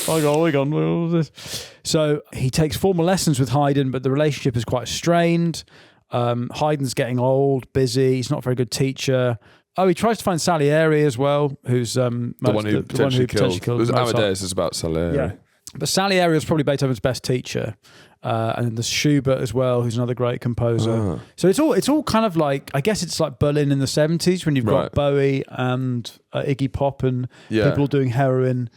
[SPEAKER 1] got what was this? So he takes formal lessons with Haydn, but the relationship is quite strained. Haydn's getting old, busy. He's not a very good teacher. Oh, he tries to find Salieri as well, who's
[SPEAKER 2] the one who potentially killed. It was
[SPEAKER 1] Mozart.
[SPEAKER 2] Amadeus is about Salieri.
[SPEAKER 1] Yeah. But Salieri was probably Beethoven's best teacher. And then there's Schubert as well, who's another great composer. So it's all kind of like, I guess it's like Berlin in the 70s when you've got Bowie and Iggy Pop and people doing heroin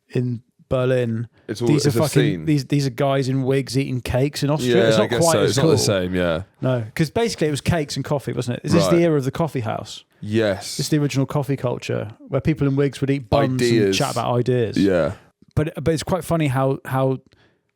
[SPEAKER 1] in Berlin.
[SPEAKER 2] It's a scene.
[SPEAKER 1] These are guys in wigs eating cakes in Austria.
[SPEAKER 2] Yeah,
[SPEAKER 1] it's not
[SPEAKER 2] I guess
[SPEAKER 1] quite
[SPEAKER 2] so.
[SPEAKER 1] as
[SPEAKER 2] It's
[SPEAKER 1] cool.
[SPEAKER 2] not the same, yeah.
[SPEAKER 1] No, because basically it was cakes and coffee, wasn't it? Is this the era of the coffee house?
[SPEAKER 2] Yes.
[SPEAKER 1] It's the original coffee culture where people in wigs would eat buns and chat about ideas.
[SPEAKER 2] Yeah.
[SPEAKER 1] But it's quite funny how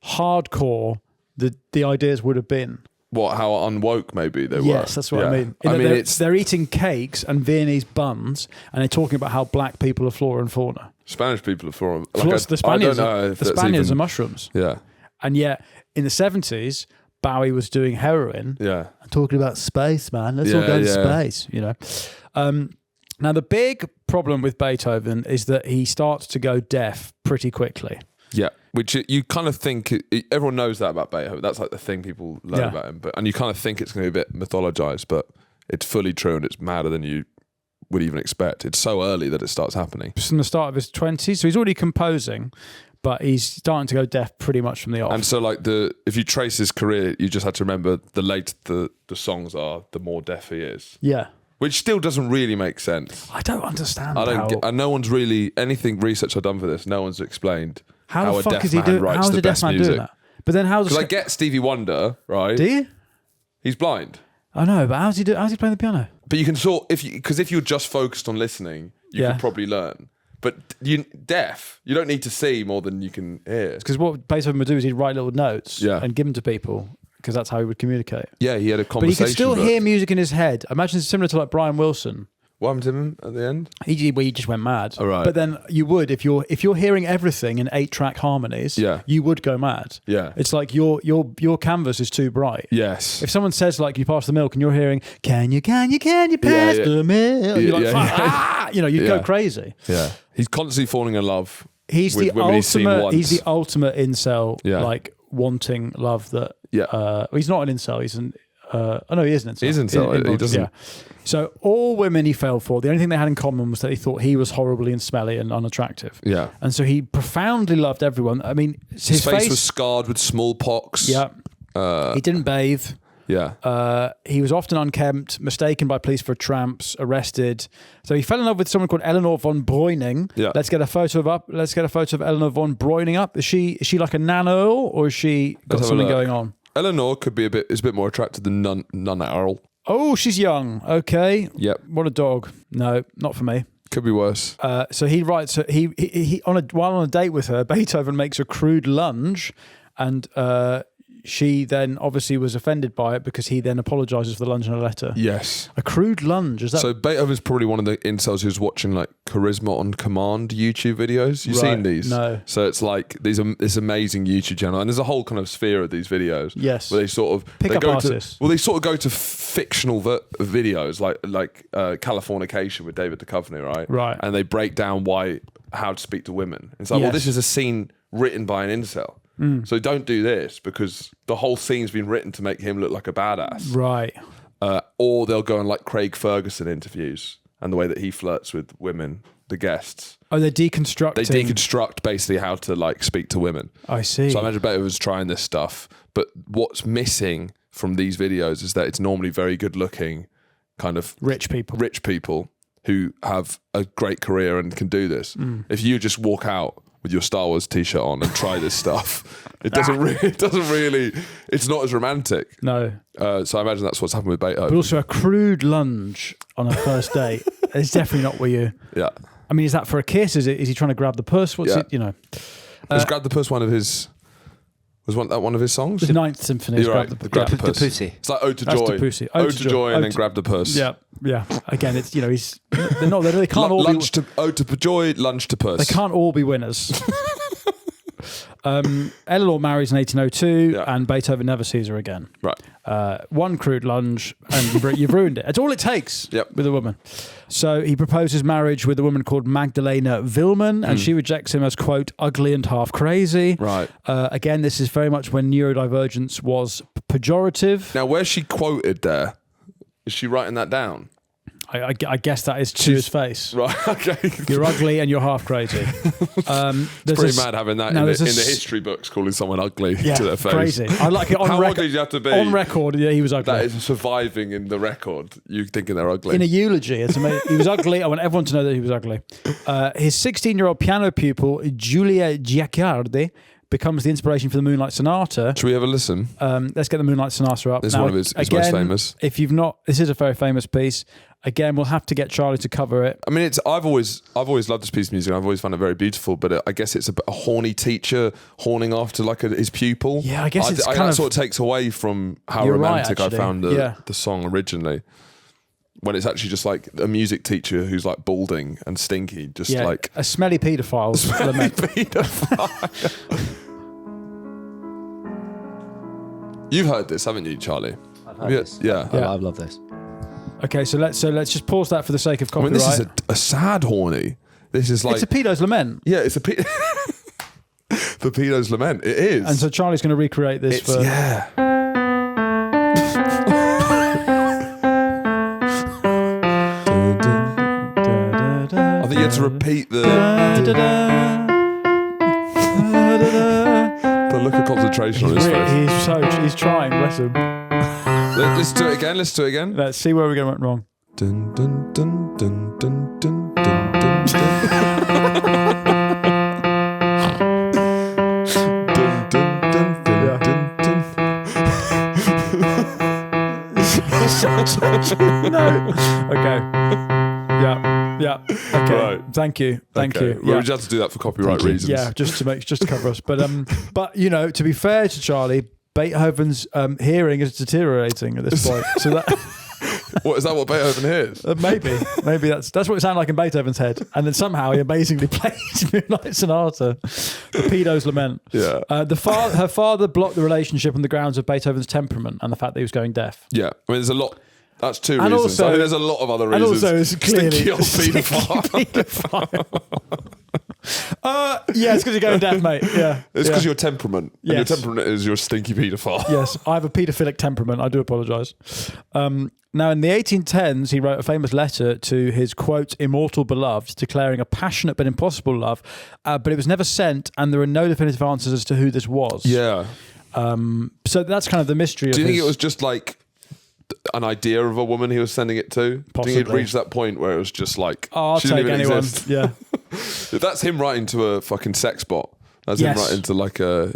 [SPEAKER 1] hardcore the ideas would have been.
[SPEAKER 2] What? How unwoke maybe they were.
[SPEAKER 1] Yes, that's what I mean. They're eating cakes and Viennese buns, and they're talking about how black people are flora and fauna.
[SPEAKER 2] Spanish people are flora.
[SPEAKER 1] The Spaniards are mushrooms.
[SPEAKER 2] Yeah.
[SPEAKER 1] And yet in the 70s, Bowie was doing heroin.
[SPEAKER 2] Yeah.
[SPEAKER 1] And talking about space, man. Let's all go to space. You know. Now the big problem with Beethoven is that he starts to go deaf pretty quickly.
[SPEAKER 2] Yeah, which you kind of think everyone knows that about Beethoven. That's like the thing people learn about him. And you kind of think it's going to be a bit mythologized, but it's fully true and it's madder than you would even expect. It's so early that it starts happening.
[SPEAKER 1] From the start of his 20s, so he's already composing, but he's starting to go deaf pretty much from the off.
[SPEAKER 2] And so, like if you trace his career, you just have to remember the later the songs are, the more deaf he is.
[SPEAKER 1] Yeah.
[SPEAKER 2] Which still doesn't really make sense.
[SPEAKER 1] I don't understand.
[SPEAKER 2] And no one's really research I've done for this. No one's explained.
[SPEAKER 1] How the fuck is he doing? How is a deaf man doing that? But then
[SPEAKER 2] because I get Stevie Wonder, right?
[SPEAKER 1] Do you?
[SPEAKER 2] He's blind.
[SPEAKER 1] I know, but how's he playing the piano?
[SPEAKER 2] But you can if you're just focused on listening, you could probably learn. But deaf, you don't need to see more than you can hear.
[SPEAKER 1] Because what Beethoven would do is he'd write little notes and give them to people because that's how he would communicate.
[SPEAKER 2] Yeah, he had a conversation.
[SPEAKER 1] But he could still hear music in his head. I imagine it's similar to like Brian Wilson.
[SPEAKER 2] What happened to him at the end?
[SPEAKER 1] He just went mad.
[SPEAKER 2] Oh, right.
[SPEAKER 1] But then you would, if you're hearing everything in 8-track harmonies, you would go mad.
[SPEAKER 2] Yeah.
[SPEAKER 1] It's like your canvas is too bright.
[SPEAKER 2] Yes.
[SPEAKER 1] If someone says like you pass the milk and you're hearing, can you pass the milk? You're like, you'd go crazy.
[SPEAKER 2] Yeah. He's constantly falling in love.
[SPEAKER 1] He's
[SPEAKER 2] with
[SPEAKER 1] the
[SPEAKER 2] women he's seen once.
[SPEAKER 1] He's the ultimate incel, like wanting love that.
[SPEAKER 2] Yeah.
[SPEAKER 1] He's not an incel. He's an. No, he is an incel.
[SPEAKER 2] He's an incel. He doesn't.
[SPEAKER 1] Yeah. So all women he fell for, the only thing they had in common was that he thought he was horribly and smelly and unattractive.
[SPEAKER 2] Yeah.
[SPEAKER 1] And so he profoundly loved everyone. I mean, his
[SPEAKER 2] face was scarred with smallpox.
[SPEAKER 1] Yeah. He didn't bathe.
[SPEAKER 2] Yeah.
[SPEAKER 1] He was often unkempt, mistaken by police for tramps, arrested. So he fell in love with someone called Eleanor von Breuning.
[SPEAKER 2] Yeah.
[SPEAKER 1] Let's get a photo of Eleanor von Breuning up. Is she like a nano or has she got something going on?
[SPEAKER 2] Eleanor could be a bit more attractive than Nun Errol.
[SPEAKER 1] Oh, she's young. Okay.
[SPEAKER 2] Yep.
[SPEAKER 1] What a dog. No, not for me.
[SPEAKER 2] Could be worse.
[SPEAKER 1] So he writes. He while on a date with her, Beethoven makes a crude lunge, and she then obviously was offended by it because he then apologises for the lunge in a letter.
[SPEAKER 2] Yes.
[SPEAKER 1] A crude lunge. Is that
[SPEAKER 2] so? Beethoven's probably one of the incels who's watching like Charisma on Command YouTube videos. You've seen these?
[SPEAKER 1] No.
[SPEAKER 2] So it's like this amazing YouTube channel, and there's a whole kind of sphere of these videos.
[SPEAKER 1] Yes.
[SPEAKER 2] Where they sort of
[SPEAKER 1] artists.
[SPEAKER 2] They sort of go to fictional videos like Californication with David Duchovny, right?
[SPEAKER 1] Right.
[SPEAKER 2] And they break down how to speak to women. It's like, well, this is a scene written by an incel. So don't do this because the whole scene's been written to make him look like a badass.
[SPEAKER 1] Right.
[SPEAKER 2] Or they'll go on like Craig Ferguson interviews and the way that he flirts with women, the guests.
[SPEAKER 1] Oh, they're deconstructing.
[SPEAKER 2] They deconstruct basically how to like speak to women.
[SPEAKER 1] I see.
[SPEAKER 2] So I imagine Beethoven's trying this stuff, but what's missing from these videos is that it's normally very good looking kind of
[SPEAKER 1] rich people
[SPEAKER 2] who have a great career and can do this. If you just walk out with your Star Wars t-shirt on and try this stuff. It doesn't really. It's not as romantic.
[SPEAKER 1] No.
[SPEAKER 2] So I imagine that's what's happened with Beethoven.
[SPEAKER 1] But also a crude lunge on a first date. It's definitely not where you.
[SPEAKER 2] Yeah.
[SPEAKER 1] I mean, is that for a kiss? Is he trying to grab the purse? What's it? You know.
[SPEAKER 2] Was Grab the Purse one of his? Was that one of his songs?
[SPEAKER 1] The Ninth Symphony.
[SPEAKER 2] You're right. Grab the Purse.
[SPEAKER 4] The pussy.
[SPEAKER 2] It's like Ode to
[SPEAKER 1] That's
[SPEAKER 2] Joy.
[SPEAKER 1] the pussy.
[SPEAKER 2] Ode to Joy, and then Grab the Purse.
[SPEAKER 1] Yeah. Again, it's he's. They're not. They can't all
[SPEAKER 2] lunch
[SPEAKER 1] be.
[SPEAKER 2] to Ode to Joy, Lunch to Purse.
[SPEAKER 1] They can't all be winners. Eleanor marries in 1802, and Beethoven never sees her again.
[SPEAKER 2] Right.
[SPEAKER 1] One crude lunge, and you've ruined it. It's all it takes with a woman. So he proposes marriage with a woman called Magdalena Willmann, and she rejects him as, quote, ugly and half crazy.
[SPEAKER 2] Right.
[SPEAKER 1] Again, this is very much when neurodivergence was pejorative.
[SPEAKER 2] Now, where's she quoted there? Is she writing that down?
[SPEAKER 1] I guess that is to his face.
[SPEAKER 2] Right, okay.
[SPEAKER 1] You're ugly and you're half crazy.
[SPEAKER 2] It's pretty mad having that in the history books, calling someone ugly to their face.
[SPEAKER 1] Crazy. I like it on
[SPEAKER 2] How
[SPEAKER 1] record.
[SPEAKER 2] old did you have to be?
[SPEAKER 1] On record, he was ugly.
[SPEAKER 2] That is surviving in the record. You thinking they're ugly.
[SPEAKER 1] In a eulogy. It's amazing. He was ugly. I want everyone to know that he was ugly. His 16-year-old piano pupil, Giulia Giaccardi, becomes the inspiration for the Moonlight Sonata.
[SPEAKER 2] Should we have a listen?
[SPEAKER 1] Let's get the Moonlight Sonata up.
[SPEAKER 2] This is one of his most famous.
[SPEAKER 1] If you've not, this is a very famous piece. Again, we'll have to get Charlie to cover it.
[SPEAKER 2] I mean, I've always loved this piece of music. I've always found it very beautiful. But I guess it's a horny teacher horning after his pupil.
[SPEAKER 1] Yeah, I guess it's kind
[SPEAKER 2] that
[SPEAKER 1] of
[SPEAKER 2] sort of takes away from how
[SPEAKER 1] You're
[SPEAKER 2] romantic
[SPEAKER 1] right,
[SPEAKER 2] I found the song originally. When it's actually just like a music teacher who's like balding and stinky, just like
[SPEAKER 1] a smelly paedophile.
[SPEAKER 2] Smelly paedophile. You've heard this, haven't you, Charlie?
[SPEAKER 4] I've heard this.
[SPEAKER 2] Yeah.
[SPEAKER 4] I love this.
[SPEAKER 1] Okay, so let's just pause that for the sake of copyright.
[SPEAKER 2] I mean, this is a sad horny. This is like
[SPEAKER 1] it's a pedo's lament.
[SPEAKER 2] Yeah, it's the pedo's lament. It is.
[SPEAKER 1] And so Charlie's going to recreate this for.
[SPEAKER 2] Yeah. I think you had to repeat the look of concentration on his face.
[SPEAKER 1] He's trying, bless him.
[SPEAKER 2] Let's do it again.
[SPEAKER 1] Let's see where we're going wrong.
[SPEAKER 2] Dun, dun, dun, dun, dun, dun, dun, dun,
[SPEAKER 1] No. Okay. Yeah. Okay.
[SPEAKER 2] Right.
[SPEAKER 1] Thank you.
[SPEAKER 2] Well, we just have to do that for copyright reasons.
[SPEAKER 1] Yeah, just to cover us. But to be fair to Charlie, Beethoven's hearing is deteriorating at this point. So that
[SPEAKER 2] What is that? What Beethoven hears?
[SPEAKER 1] Maybe that's what it sounded like in Beethoven's head, and then somehow he amazingly plays Moonlight Sonata, the pedo's lament.
[SPEAKER 2] Yeah.
[SPEAKER 1] Her father blocked the relationship on the grounds of Beethoven's temperament and the fact that he was going deaf.
[SPEAKER 2] Yeah, I mean, there's a lot. That's two
[SPEAKER 1] And
[SPEAKER 2] reasons.
[SPEAKER 1] also-
[SPEAKER 2] I think there's a lot of other reasons.
[SPEAKER 1] And also, it's clearly
[SPEAKER 2] Stinky old paedophile.
[SPEAKER 1] Yeah, it's because you're going deaf, mate. Yeah,
[SPEAKER 2] It's because your temperament. And
[SPEAKER 1] Yes.
[SPEAKER 2] your temperament is your stinky paedophile.
[SPEAKER 1] Yes, I have a paedophilic temperament. I do apologise. Now, in the 1810s, he wrote a famous letter to his, quote, immortal beloved, declaring a passionate but impossible love, but it was never sent, and there are no definitive answers as to who this was.
[SPEAKER 2] Yeah.
[SPEAKER 1] So that's kind of the mystery of
[SPEAKER 2] Do you think
[SPEAKER 1] his-
[SPEAKER 2] it was just like an idea of a woman he was sending it to? Do you think
[SPEAKER 1] Possibly.
[SPEAKER 2] he'd reached that point where it was just like,
[SPEAKER 1] I'll
[SPEAKER 2] she didn't
[SPEAKER 1] take
[SPEAKER 2] even
[SPEAKER 1] anyone.
[SPEAKER 2] exist?
[SPEAKER 1] Yeah.
[SPEAKER 2] If that's him writing to a fucking sex bot. That's
[SPEAKER 1] Yes.
[SPEAKER 2] him writing to like a,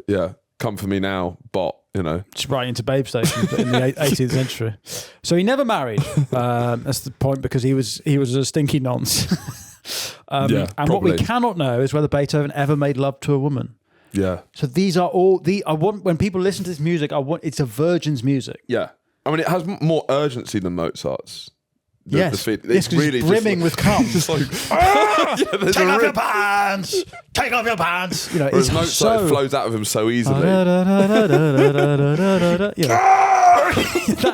[SPEAKER 2] come for me now bot, you know.
[SPEAKER 1] Just right into Babe Station but in the 18th century. So he never married. That's the point, because he was a stinky nonce. And what
[SPEAKER 2] probably.
[SPEAKER 1] we cannot know is whether Beethoven ever made love to a woman.
[SPEAKER 2] Yeah.
[SPEAKER 1] So these are all when people listen to this music, it's a virgin's music.
[SPEAKER 2] Yeah. I mean, it has more urgency than Mozart's.
[SPEAKER 1] Yes,
[SPEAKER 2] 'cause
[SPEAKER 1] it's
[SPEAKER 2] really
[SPEAKER 1] brimming with cum.
[SPEAKER 2] Just like,
[SPEAKER 1] Take off your pants! Take off your pants! You know,
[SPEAKER 2] whereas
[SPEAKER 1] it's
[SPEAKER 2] Mozart
[SPEAKER 1] so...
[SPEAKER 2] flows out of him so easily.
[SPEAKER 1] That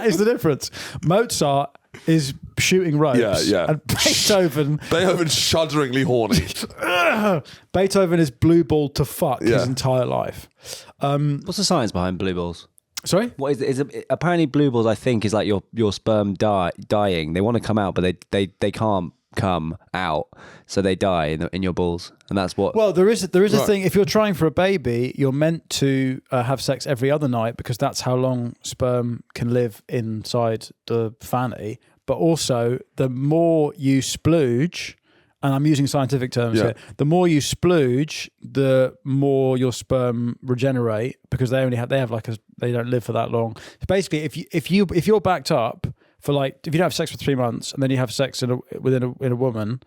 [SPEAKER 1] is the difference. Mozart is shooting ropes.
[SPEAKER 2] Yeah.
[SPEAKER 1] And
[SPEAKER 2] Beethoven's shudderingly horny.
[SPEAKER 1] Beethoven is blue balled to fuck his entire life.
[SPEAKER 4] What's the science behind blue balls?
[SPEAKER 1] Sorry?
[SPEAKER 4] What is it? Apparently, blue balls, I think, is like your sperm dying. They want to come out, but they can't come out, so they die in your balls, and that's what.
[SPEAKER 1] Well, there is a thing. If you're trying for a baby, you're meant to have sex every other night, because that's how long sperm can live inside the fanny. But also, the more you splooge and I'm using scientific terms here, the more you splooge, the more your sperm regenerate, because they don't live for that long. So basically, if you're backed up for like, if you don't have sex for 3 months and then you have sex in a woman,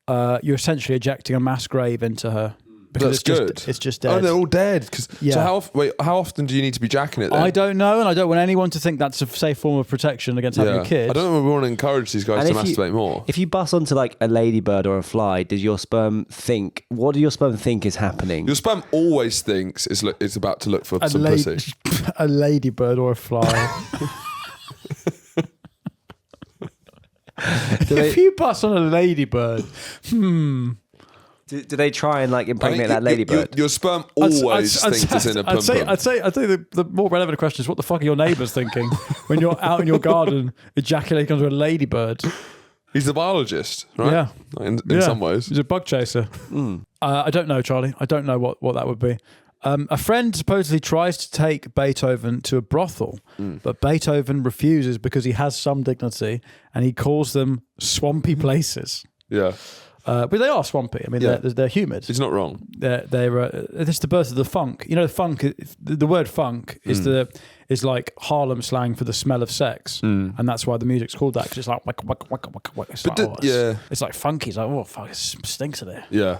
[SPEAKER 1] you're essentially ejecting a mass grave into her. Because it's just dead.
[SPEAKER 2] Oh, they're all dead. So how often do you need to be jacking it then?
[SPEAKER 1] I don't know, and I don't want anyone to think that's a safe form of protection against having a kid.
[SPEAKER 2] I don't know if we want to encourage these guys to masturbate more.
[SPEAKER 4] If you bust onto like a ladybird or a fly, does your sperm think? What do your sperm think is happening?
[SPEAKER 2] Your sperm always thinks it's about to look for some pussy.
[SPEAKER 1] A ladybird or a fly. If you bust on a ladybird,
[SPEAKER 4] Do they try and like impregnate that ladybird?
[SPEAKER 2] Your sperm always thinks it's in a pum pum.
[SPEAKER 1] I'd say the more relevant question is, what the fuck are your neighbours thinking when you're out in your garden ejaculating onto a ladybird?
[SPEAKER 2] He's a biologist, right?
[SPEAKER 1] Yeah.
[SPEAKER 2] In some ways.
[SPEAKER 1] He's a bug chaser. I don't know, Charlie. I don't know what that would be. A friend supposedly tries to take Beethoven to a brothel, but Beethoven refuses because he has some dignity, and he calls them swampy places.
[SPEAKER 2] Yeah.
[SPEAKER 1] But they are swampy. I mean, they're humid.
[SPEAKER 2] He's not wrong.
[SPEAKER 1] This is the birth of the funk. You know, funk. The word funk is like Harlem slang for the smell of sex, and that's why the music's called that, because it's like waka, waka, waka, waka, waka. It's like funky. It's like, oh fuck, it stinks in there.
[SPEAKER 2] Yeah.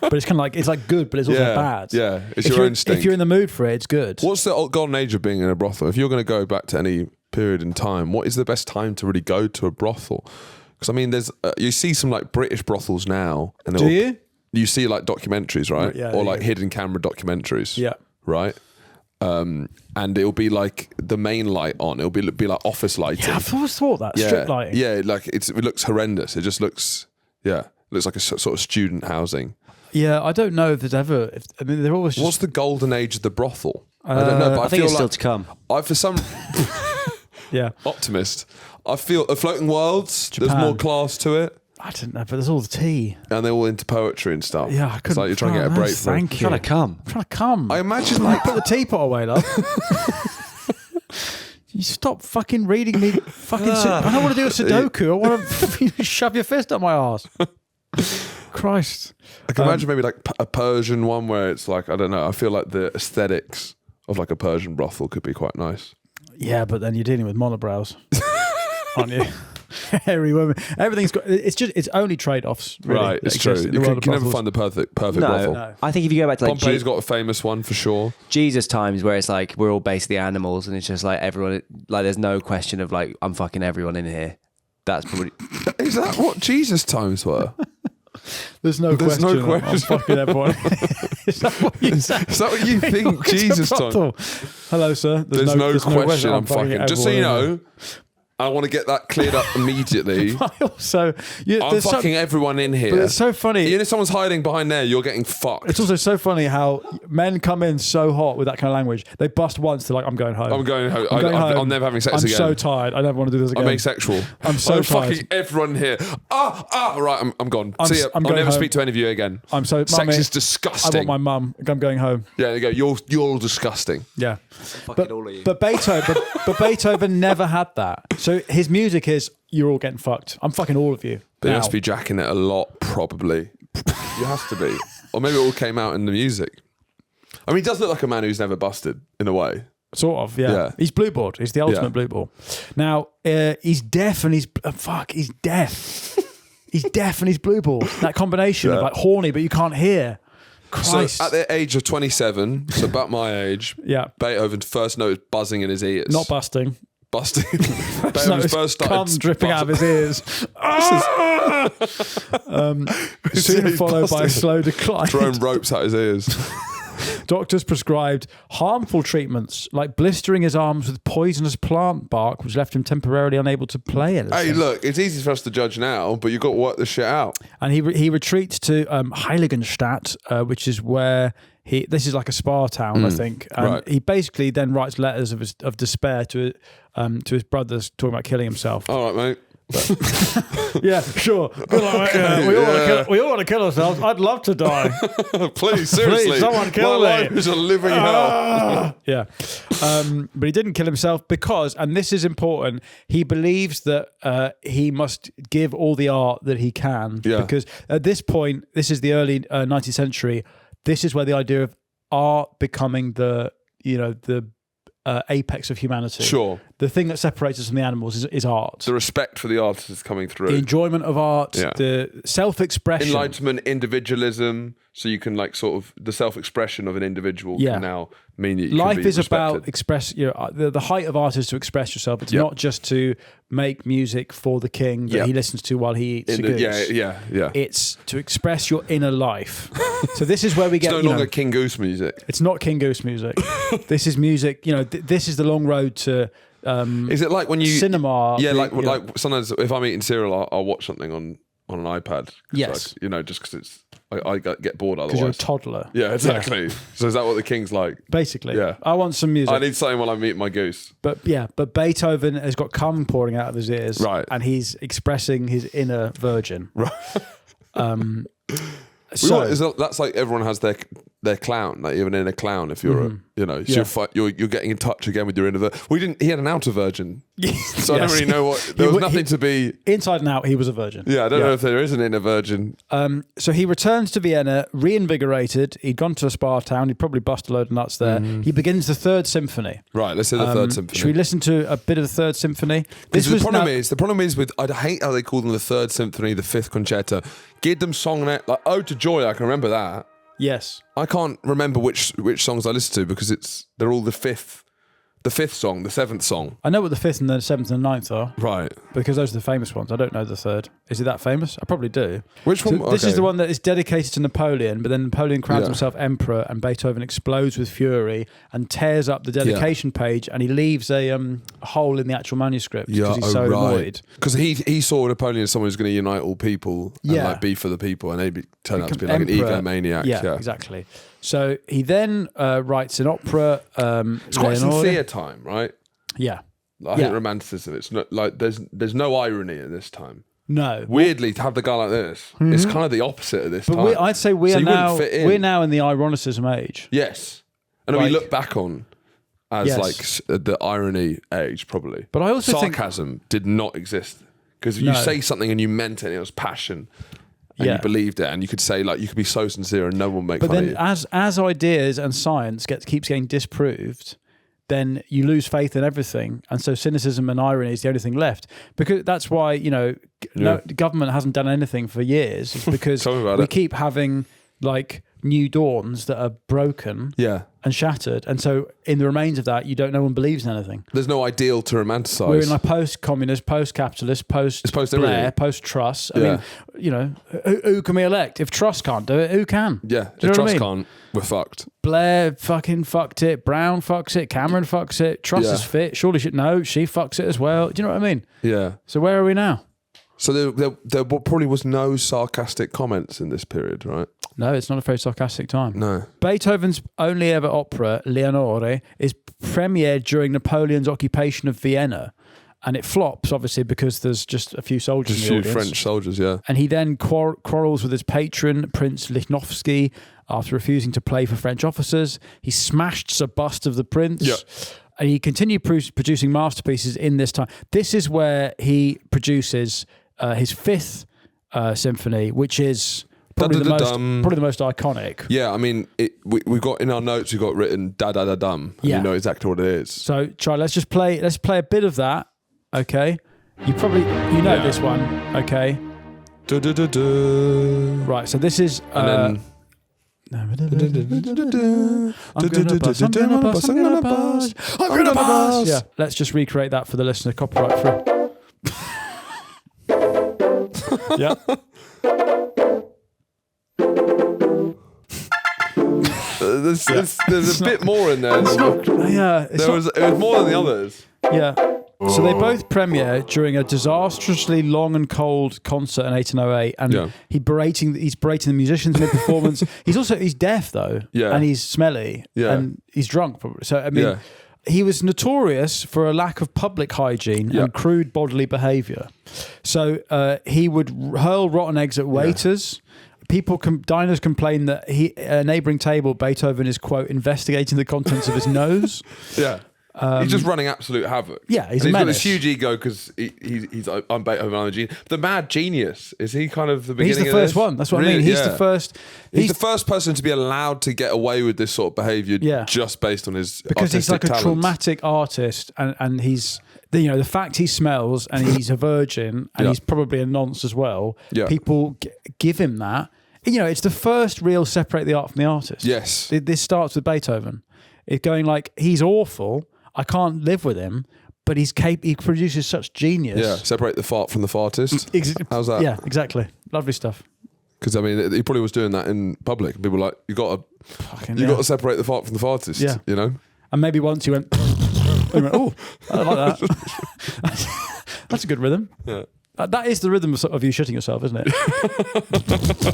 [SPEAKER 1] But it's kind of like, it's like good, but it's also bad.
[SPEAKER 2] Yeah, it's your own stink.
[SPEAKER 1] If you're in the mood for it, it's good.
[SPEAKER 2] What's the golden age of being in a brothel? If you're going to go back to any period in time, what is the best time to really go to a brothel? Because I mean, there's you see some like British brothels now, and
[SPEAKER 1] do you?
[SPEAKER 2] You see like documentaries, right?
[SPEAKER 1] Yeah,
[SPEAKER 2] or like hidden camera documentaries.
[SPEAKER 1] Yeah.
[SPEAKER 2] Right. And it'll be like the main light on. It'll be like office lighting.
[SPEAKER 1] Yeah, I've always thought that strip lighting.
[SPEAKER 2] Yeah, like it looks horrendous. It just looks like a sort of student housing.
[SPEAKER 1] Yeah, I don't know if there's ever. I mean, they're always just.
[SPEAKER 2] What's the golden age of the brothel? I don't know, but
[SPEAKER 4] I think it's still to come.
[SPEAKER 2] For some.
[SPEAKER 1] Yeah.
[SPEAKER 2] Optimist. I feel a Floating Worlds,
[SPEAKER 1] Japan.
[SPEAKER 2] There's more class to it.
[SPEAKER 1] I don't know, but there's all the tea.
[SPEAKER 2] And they're all into poetry and stuff.
[SPEAKER 1] Yeah, I couldn't.
[SPEAKER 2] It's like you're trying to get a break from it.
[SPEAKER 1] Thank you.
[SPEAKER 4] I'm trying to come.
[SPEAKER 2] I imagine like...
[SPEAKER 1] Put the teapot away, love. You stop fucking reading me fucking... I don't want to do a Sudoku. I want to shove your fist up my arse. Christ.
[SPEAKER 2] I can imagine maybe like a Persian one where it's like, I don't know, I feel like the aesthetics of like a Persian brothel could be quite nice.
[SPEAKER 1] Yeah, but then you're dealing with monobrows, aren't you? Hairy women. Everything's got. It's only trade-offs. Really,
[SPEAKER 2] right, it's true. You can never find the perfect brothel.
[SPEAKER 4] No. I think if you go back to like
[SPEAKER 2] Pompeii's got a famous one for sure.
[SPEAKER 4] Jesus times, where it's like we're all basically animals, and it's just like everyone. Like there's no question of like I'm fucking everyone in here. That's probably.
[SPEAKER 2] Is that what Jesus times were?
[SPEAKER 1] There's no question. I'm fucking everyone. Is that what you say?
[SPEAKER 2] Is that what you think Jesus time?
[SPEAKER 1] Hello, sir.
[SPEAKER 2] There's no question. I'm fucking. Just so you know, I want to get that cleared up immediately.
[SPEAKER 1] Also,
[SPEAKER 2] I'm fucking everyone in here.
[SPEAKER 1] But it's so funny.
[SPEAKER 2] You know, someone's hiding behind there, you're getting fucked.
[SPEAKER 1] It's also so funny how men come in so hot with that kind of language. They bust once, they're like, I'm going home.
[SPEAKER 2] I'm going home. I'm never having sex again.
[SPEAKER 1] I'm so tired. I never want to do this again.
[SPEAKER 2] I'm asexual.
[SPEAKER 1] I'm so tired.
[SPEAKER 2] Fucking everyone here. Right, I'm gone. See ya. I'll never
[SPEAKER 1] home.
[SPEAKER 2] speak to any of you again.
[SPEAKER 1] I'm so...
[SPEAKER 2] Sex
[SPEAKER 1] Mummy,
[SPEAKER 2] is disgusting.
[SPEAKER 1] I want my mum. I'm going home.
[SPEAKER 2] Yeah, there you go. You're all disgusting.
[SPEAKER 1] Yeah.
[SPEAKER 4] Fucking all of you.
[SPEAKER 1] But Beethoven never had that. So his music is, you're all getting fucked. I'm fucking all of you.
[SPEAKER 2] But he must be jacking it a lot, probably. You have to be. Or maybe it all came out in the music. I mean, he does look like a man who's never busted, in a way.
[SPEAKER 1] Sort of, yeah. He's blue balled. He's the ultimate blue ball. Now, he's deaf and he's deaf. He's deaf and he's blue balled. That combination of like horny, but you can't hear. Christ.
[SPEAKER 2] So at the age of 27, so about my age, Beethoven's first note is buzzing in his ears.
[SPEAKER 1] Not busting.
[SPEAKER 2] Busting. Beethoven's first started
[SPEAKER 1] cum dripping out of his ears. Soon followed by a slow decline.
[SPEAKER 2] Throwing ropes out his ears.
[SPEAKER 1] Doctors prescribed harmful treatments like blistering his arms with poisonous plant bark, which left him temporarily unable to play anything.
[SPEAKER 2] Hey, look, it's easy for us to judge now, but you've got to work this shit out.
[SPEAKER 1] And he retreats to Heiligenstadt, which is where this is like a spa town, I think. And he basically then writes letters of despair to his brothers talking about killing himself.
[SPEAKER 2] All right, mate.
[SPEAKER 1] Yeah, sure. Good luck, mate. We all want to kill ourselves. I'd love to die.
[SPEAKER 2] Please, seriously.
[SPEAKER 1] Please, someone kill
[SPEAKER 2] My
[SPEAKER 1] me.
[SPEAKER 2] life is a living hell.
[SPEAKER 1] Yeah. But he didn't kill himself because, and this is important, he believes that he must give all the art that he can.
[SPEAKER 2] Yeah.
[SPEAKER 1] Because at this point, this is the early 19th century, this is where the idea of art becoming the apex of humanity.
[SPEAKER 2] Sure.
[SPEAKER 1] The thing that separates us from the animals is art.
[SPEAKER 2] The respect for the artist is coming through.
[SPEAKER 1] The enjoyment of art,
[SPEAKER 2] Yeah.
[SPEAKER 1] the self-expression.
[SPEAKER 2] Enlightenment, individualism. So you can the self-expression of an individual can now mean that you
[SPEAKER 1] Life
[SPEAKER 2] can be
[SPEAKER 1] is
[SPEAKER 2] respected.
[SPEAKER 1] about the height of art is to express yourself. It's not just to make music for the king that he listens to while he eats a goose.
[SPEAKER 2] Yeah.
[SPEAKER 1] It's to express your inner life. So this is where we get.
[SPEAKER 2] It's no longer King Goose music.
[SPEAKER 1] It's not King Goose music. This is music. This is the long road to.
[SPEAKER 2] Is it like when you
[SPEAKER 1] cinema?
[SPEAKER 2] Yeah, like sometimes if I'm eating cereal, I'll watch something on an iPad.
[SPEAKER 1] Yes.
[SPEAKER 2] Just because it's I get bored otherwise.
[SPEAKER 1] Because you're a toddler.
[SPEAKER 2] Yeah, exactly. So is that what the king's like?
[SPEAKER 1] Basically.
[SPEAKER 2] Yeah.
[SPEAKER 1] I want some music.
[SPEAKER 2] I need something while I'm eating my goose.
[SPEAKER 1] But Beethoven has got cum pouring out of his ears,
[SPEAKER 2] right?
[SPEAKER 1] And he's expressing his inner virgin,
[SPEAKER 2] right? That's like everyone has their clown, like even in a clown. If you're you're getting in touch again with your inner. He had an outer virgin, so I don't really know what. There was nothing to be
[SPEAKER 1] inside and out. He was a virgin.
[SPEAKER 2] Yeah, I don't know if there is an inner virgin.
[SPEAKER 1] So he returns to Vienna, reinvigorated. He'd gone to a spa town. He'd probably bust a load of nuts there. He begins the Third Symphony.
[SPEAKER 2] Right, let's hear the Third Symphony.
[SPEAKER 1] Should we listen to a bit of the Third Symphony?
[SPEAKER 2] The problem is with I hate how they call them the Third Symphony, the Fifth Concerto. Give them song like Ode to Joy. I can remember that.
[SPEAKER 1] Yes.
[SPEAKER 2] I can't remember which songs I listen to because they're all the fifth song, the seventh song.
[SPEAKER 1] I know what the fifth and the seventh and the ninth are.
[SPEAKER 2] Right.
[SPEAKER 1] Because those are the famous ones. I don't know the third. Is it that famous? I probably do.
[SPEAKER 2] Which one?
[SPEAKER 1] This is the one that is dedicated to Napoleon, but then Napoleon crowns himself emperor and Beethoven explodes with fury and tears up the dedication page and he leaves a hole in the actual manuscript because he's so annoyed.
[SPEAKER 2] Because he saw Napoleon as someone who's going to unite all people and be for the people, and he turned out to be like an egomaniac.
[SPEAKER 1] Yeah, exactly. So he then writes an opera.
[SPEAKER 2] It's quite sincere time, right?
[SPEAKER 1] Yeah.
[SPEAKER 2] I think romanticism. It's not like there's no irony at this time.
[SPEAKER 1] No.
[SPEAKER 2] Weirdly, to have the guy like this, it's kind of the opposite of this time.
[SPEAKER 1] I'd say we're now in the ironicism age.
[SPEAKER 2] Yes, and we look back on as like the irony age, probably.
[SPEAKER 1] But I also think
[SPEAKER 2] sarcasm did not exist because you say something and you meant it, and it was passion. And you believed it, and you could say you could be so sincere, and no one make fun of you.
[SPEAKER 1] But then, as ideas and science keeps getting disproved, then you lose faith in everything, and so cynicism and irony is the only thing left. Because that's why the government hasn't done anything for years. It's because we keep having new dawns that are broken and shattered, and so in the remains of that, no one believes in anything.
[SPEAKER 2] There's no ideal to romanticize.
[SPEAKER 1] We're in post-communist, post-capitalist, post-Blair, post-Truss. I mean, who can we elect? If Truss can't do it, who can?
[SPEAKER 2] Yeah, if Truss can't, we're fucked.
[SPEAKER 1] Blair fucking fucked it. Brown fucks it. Cameron fucks it. Truss is fit. Surely she fucks it as well. Do you know what I mean?
[SPEAKER 2] Yeah.
[SPEAKER 1] So where are we now?
[SPEAKER 2] So there probably was no sarcastic comments in this period, right?
[SPEAKER 1] No, it's not a very sarcastic time.
[SPEAKER 2] No.
[SPEAKER 1] Beethoven's only ever opera, Leonore, is premiered during Napoleon's occupation of Vienna. And it flops, obviously, because there's just a few soldiers in the audience.
[SPEAKER 2] A few French soldiers, yeah.
[SPEAKER 1] And he then quarrels with his patron, Prince Lichnowsky, after refusing to play for French officers. He smashed a bust of the prince.
[SPEAKER 2] Yeah.
[SPEAKER 1] And he continued producing masterpieces in this time. This is where he produces his fifth symphony, which is probably the most iconic.
[SPEAKER 2] Yeah, I mean, we've got in our notes, we've got written da da da dum. Yeah. You know exactly what it is.
[SPEAKER 1] So, Charlie, let's play a bit of that, okay? You know this one, okay?
[SPEAKER 2] Du, du, du, du.
[SPEAKER 1] Right, so this is...
[SPEAKER 2] and then...
[SPEAKER 1] I'm gonna bust. Yeah, let's just recreate that for the listener. Copyright free. Yeah.
[SPEAKER 2] There's a bit more in there. It was more than the others.
[SPEAKER 1] Yeah. So they both premiere during a disastrously long and cold concert in 1808, and he's berating the musicians mid-performance. He's deaf though, and he's smelly, and he's drunk probably. So I mean, he was notorious for a lack of public hygiene and crude bodily behaviour. So he would hurl rotten eggs at waiters. Diners complain that a neighbouring table, Beethoven is, quote, investigating the contents of his nose.
[SPEAKER 2] Yeah. He's just running absolute havoc.
[SPEAKER 1] Yeah, he's
[SPEAKER 2] got
[SPEAKER 1] menace.
[SPEAKER 2] this huge ego because he's I'm Beethoven, I'm a genius. The mad genius, is he kind of the beginning
[SPEAKER 1] He's the
[SPEAKER 2] of
[SPEAKER 1] first
[SPEAKER 2] this?
[SPEAKER 1] one. That's what I mean. He's the first.
[SPEAKER 2] He's the first person to be allowed to get away with this sort of behaviour just based on his
[SPEAKER 1] because he's like
[SPEAKER 2] talents.
[SPEAKER 1] a traumatic artist, and he's the fact he smells and he's a virgin and he's probably a nonce as well.
[SPEAKER 2] Yeah.
[SPEAKER 1] People give him that. It's the first real separate the art from the artist.
[SPEAKER 2] Yes.
[SPEAKER 1] This starts with Beethoven. It's going like, he's awful. I can't live with him, but he produces such genius.
[SPEAKER 2] Yeah, separate the fart from the fartist. How's that?
[SPEAKER 1] Yeah, exactly. Lovely stuff.
[SPEAKER 2] Because I mean, he probably was doing that in public. People were like, you got to separate the fart from the fartist.
[SPEAKER 1] Yeah.
[SPEAKER 2] You know.
[SPEAKER 1] And maybe once he went, oh, I like that. That's a good rhythm.
[SPEAKER 2] Yeah.
[SPEAKER 1] That is the rhythm of you shitting yourself, isn't it?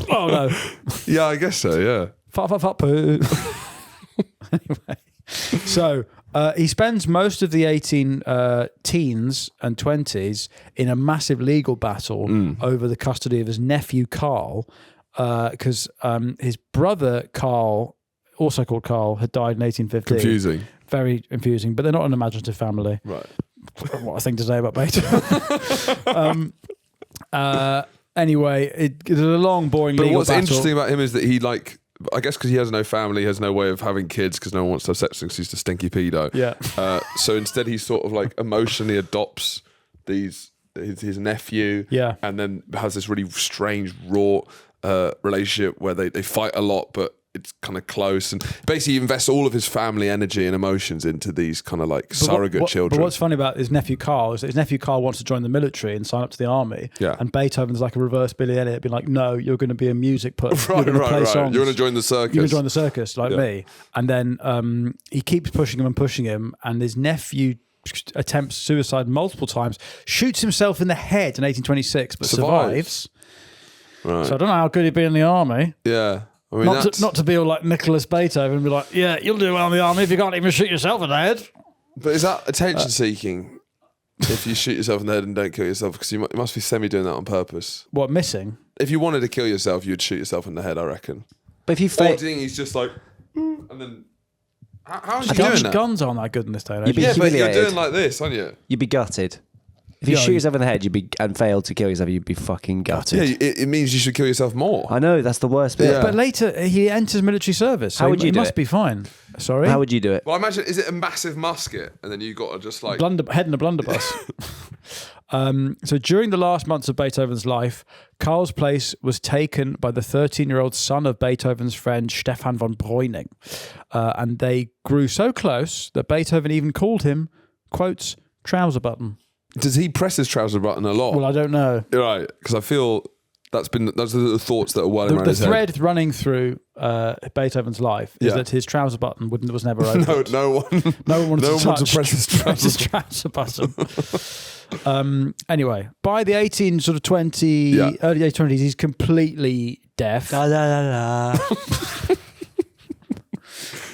[SPEAKER 1] Oh no.
[SPEAKER 2] Yeah, I guess so. Yeah.
[SPEAKER 1] Fart, poo. Anyway, so he spends most of the 18 teens and 20s in a massive legal battle over the custody of his nephew Carl, because his brother Carl, also called Carl, had died in 1815.
[SPEAKER 2] Confusing. Very
[SPEAKER 1] confusing, but they're not an imaginative family.
[SPEAKER 2] Right.
[SPEAKER 1] What a thing to say about Beethoven. Anyway, it's a long, boring legal battle.
[SPEAKER 2] But what's interesting about him is that he, like, I guess because he has no family, has no way of having kids because no one wants to have sex because he's a stinky pedo.
[SPEAKER 1] Yeah.
[SPEAKER 2] So instead he sort of like emotionally adopts his nephew.
[SPEAKER 1] Yeah.
[SPEAKER 2] And then has this really strange, raw relationship where they fight a lot, but it's kind of close, and basically invests all of his family energy and emotions into these kind of like surrogate children.
[SPEAKER 1] But what's funny about his nephew Carl is that his nephew Carl wants to join the military and sign up to the army.
[SPEAKER 2] Yeah.
[SPEAKER 1] And Beethoven's like a reverse Billy Elliot, being like, no, you're going to be a music person.
[SPEAKER 2] Right,
[SPEAKER 1] you're going to play songs.
[SPEAKER 2] You're going to join the circus.
[SPEAKER 1] You're going to join the circus like me. And then he keeps pushing him, and his nephew attempts suicide multiple times, shoots himself in the head in 1826, but survives.
[SPEAKER 2] Right.
[SPEAKER 1] So I don't know how good he'd be in the army.
[SPEAKER 2] Yeah. I mean,
[SPEAKER 1] not to be all like Nicholas Beethoven and be like, yeah, you'll do well in the army if you can't even shoot yourself in the head.
[SPEAKER 2] But is that attention seeking if you shoot yourself in the head and don't kill yourself? Because you must be doing that on purpose.
[SPEAKER 1] What, missing?
[SPEAKER 2] If you wanted to kill yourself, you'd shoot yourself in the head, I reckon.
[SPEAKER 4] But if you
[SPEAKER 2] Or do you think he's just like, and then how is he doing that?
[SPEAKER 1] Guns aren't that good in this day.
[SPEAKER 4] You'd be
[SPEAKER 2] Yeah, but you're
[SPEAKER 4] humiliated.
[SPEAKER 2] doing like this, aren't you?
[SPEAKER 4] You'd be gutted. If you shoot yourself in the head, and fail to kill yourself, you'd be fucking gutted.
[SPEAKER 2] Yeah, it means you should kill yourself more.
[SPEAKER 4] I know, that's the worst bit.
[SPEAKER 2] Yeah.
[SPEAKER 1] But later he enters military service. So
[SPEAKER 4] How would you
[SPEAKER 1] he
[SPEAKER 4] do
[SPEAKER 1] must
[SPEAKER 4] it?
[SPEAKER 1] be fine. Sorry?
[SPEAKER 4] How would you do it?
[SPEAKER 2] Well, imagine, is it a massive musket and then you got to just like...
[SPEAKER 1] Head in a blunderbuss. So during the last months of Beethoven's life, Karl's place was taken by the 13-year-old son of Beethoven's friend Stefan von Breuning. And they grew so close that Beethoven even called him, quotes, trouser button.
[SPEAKER 2] Does he press his trouser button a lot?
[SPEAKER 1] Well, I don't know.
[SPEAKER 2] Right, because I feel those are the thoughts that are whirling around his head.
[SPEAKER 1] The thread running through Beethoven's life is that his trouser button was never open.
[SPEAKER 2] No one wanted to press his trouser
[SPEAKER 1] button. Anyway, by the early 1820s, he's completely deaf.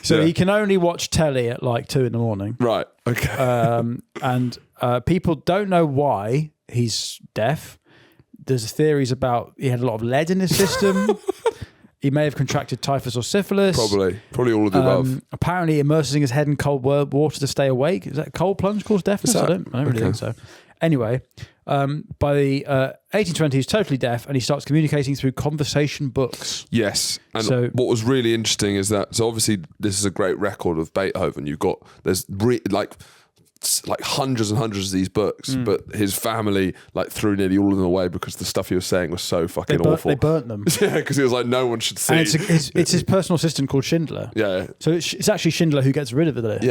[SPEAKER 1] So he can only watch telly at like 2 a.m.
[SPEAKER 2] Right. Okay.
[SPEAKER 1] And people don't know why he's deaf. There's theories about he had a lot of lead in his system. He may have contracted typhus or syphilis.
[SPEAKER 2] Probably all of the above.
[SPEAKER 1] Apparently, immersing his head in cold water to stay awake. Is that a cold plunge cause deafness? I don't really think so. Anyway, by the 1820s, he's totally deaf, and he starts communicating through conversation books.
[SPEAKER 2] Yes, and what was really interesting is that, so obviously this is a great record of Beethoven. There's like hundreds and hundreds of these books, but his family like threw nearly all of them away because the stuff he was saying was so fucking awful.
[SPEAKER 1] They burnt them.
[SPEAKER 2] Yeah, because he was like, no one should see.
[SPEAKER 1] And it's his personal assistant called Schindler.
[SPEAKER 2] Yeah.
[SPEAKER 1] So it's actually Schindler who gets rid of the list.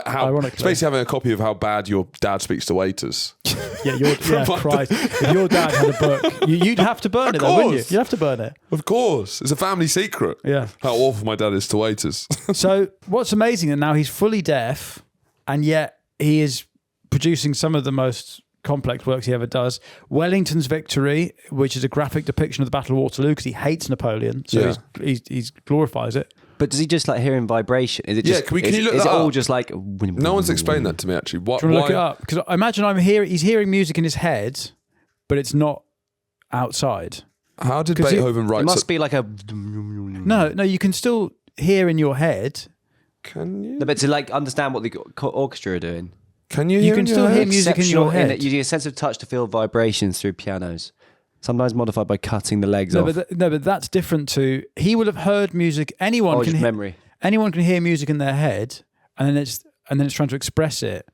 [SPEAKER 1] Ironically.
[SPEAKER 2] It's basically having a copy of how bad your dad speaks to waiters.
[SPEAKER 1] Christ. If your dad had a book, you'd have to burn it though, wouldn't you? You'd have to burn it.
[SPEAKER 2] Of course. It's a family secret.
[SPEAKER 1] Yeah.
[SPEAKER 2] How awful my dad is to waiters.
[SPEAKER 1] So what's amazing is now he's fully deaf, and yet he is producing some of the most complex works he ever does. Wellington's Victory, which is a graphic depiction of the Battle of Waterloo, because he hates Napoleon, so he glorifies it.
[SPEAKER 4] But does he just like hearing vibration? Is it just?
[SPEAKER 2] Can you look
[SPEAKER 4] is
[SPEAKER 2] that
[SPEAKER 4] it all
[SPEAKER 2] up?
[SPEAKER 4] just like?
[SPEAKER 2] No one's explained that to me actually. What?
[SPEAKER 1] Do you want to look it up? Because I imagine he's hearing music in his head, but it's not outside.
[SPEAKER 2] How did Beethoven write?
[SPEAKER 4] It must be like a.
[SPEAKER 1] No, you can still hear in your head.
[SPEAKER 2] Can you?
[SPEAKER 4] No, but to like understand what the orchestra are doing.
[SPEAKER 2] Can you?
[SPEAKER 1] You can still hear music in your head.
[SPEAKER 4] Using a sense of touch to feel vibrations through pianos. Sometimes modified by cutting the legs off.
[SPEAKER 1] But that's different to. He would have heard music. Anyone can
[SPEAKER 4] memory.
[SPEAKER 1] Anyone can hear music in their head, and then it's trying to express it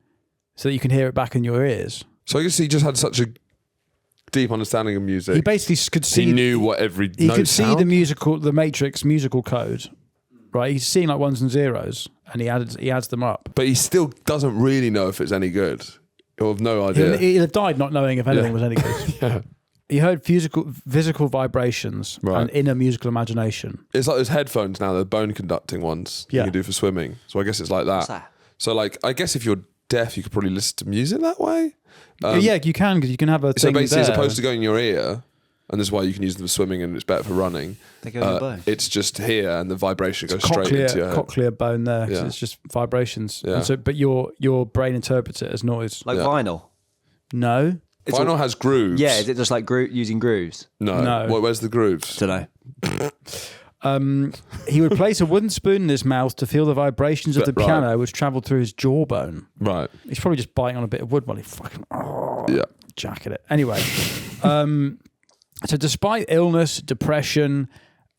[SPEAKER 1] so that you can hear it back in your ears.
[SPEAKER 2] So I guess he just had such a deep understanding of music.
[SPEAKER 1] He basically could see.
[SPEAKER 2] He knew what every.
[SPEAKER 1] He
[SPEAKER 2] note
[SPEAKER 1] could see
[SPEAKER 2] sound.
[SPEAKER 1] the Matrix musical code, right? He's seeing like ones and zeros, and he adds them up.
[SPEAKER 2] But he still doesn't really know if it's any good. He'll have no idea.
[SPEAKER 1] He'd have died not knowing if anything was any good.
[SPEAKER 2] Yeah.
[SPEAKER 1] He heard physical vibrations and inner musical imagination.
[SPEAKER 2] It's like those headphones now, the bone conducting ones you can do for swimming. So I guess it's like that.
[SPEAKER 4] What's that?
[SPEAKER 2] So like, I guess if you're deaf, you could probably listen to music that way.
[SPEAKER 1] Yeah, you can, because you can have a
[SPEAKER 2] So
[SPEAKER 1] thing
[SPEAKER 2] basically,
[SPEAKER 1] there.
[SPEAKER 2] as opposed to going in your ear, and this is why you can use them for swimming and it's better for running.
[SPEAKER 4] They go in the bone.
[SPEAKER 2] It's just here, and the vibration goes straight into your head.
[SPEAKER 1] Cochlear bone there. 'Cause it's just vibrations.
[SPEAKER 2] Yeah.
[SPEAKER 1] And so, but your brain interprets it as noise.
[SPEAKER 4] Like vinyl.
[SPEAKER 1] No.
[SPEAKER 2] Vinyl has grooves.
[SPEAKER 4] Yeah, is it just like using grooves?
[SPEAKER 2] No. Where's the grooves?
[SPEAKER 4] Don't know.
[SPEAKER 1] He would place a wooden spoon in his mouth to feel the vibrations of the
[SPEAKER 2] Right.
[SPEAKER 1] piano, which travelled through his jawbone.
[SPEAKER 2] Right.
[SPEAKER 1] He's probably just biting on a bit of wood while he fucking jacket it. Anyway, so despite illness, depression,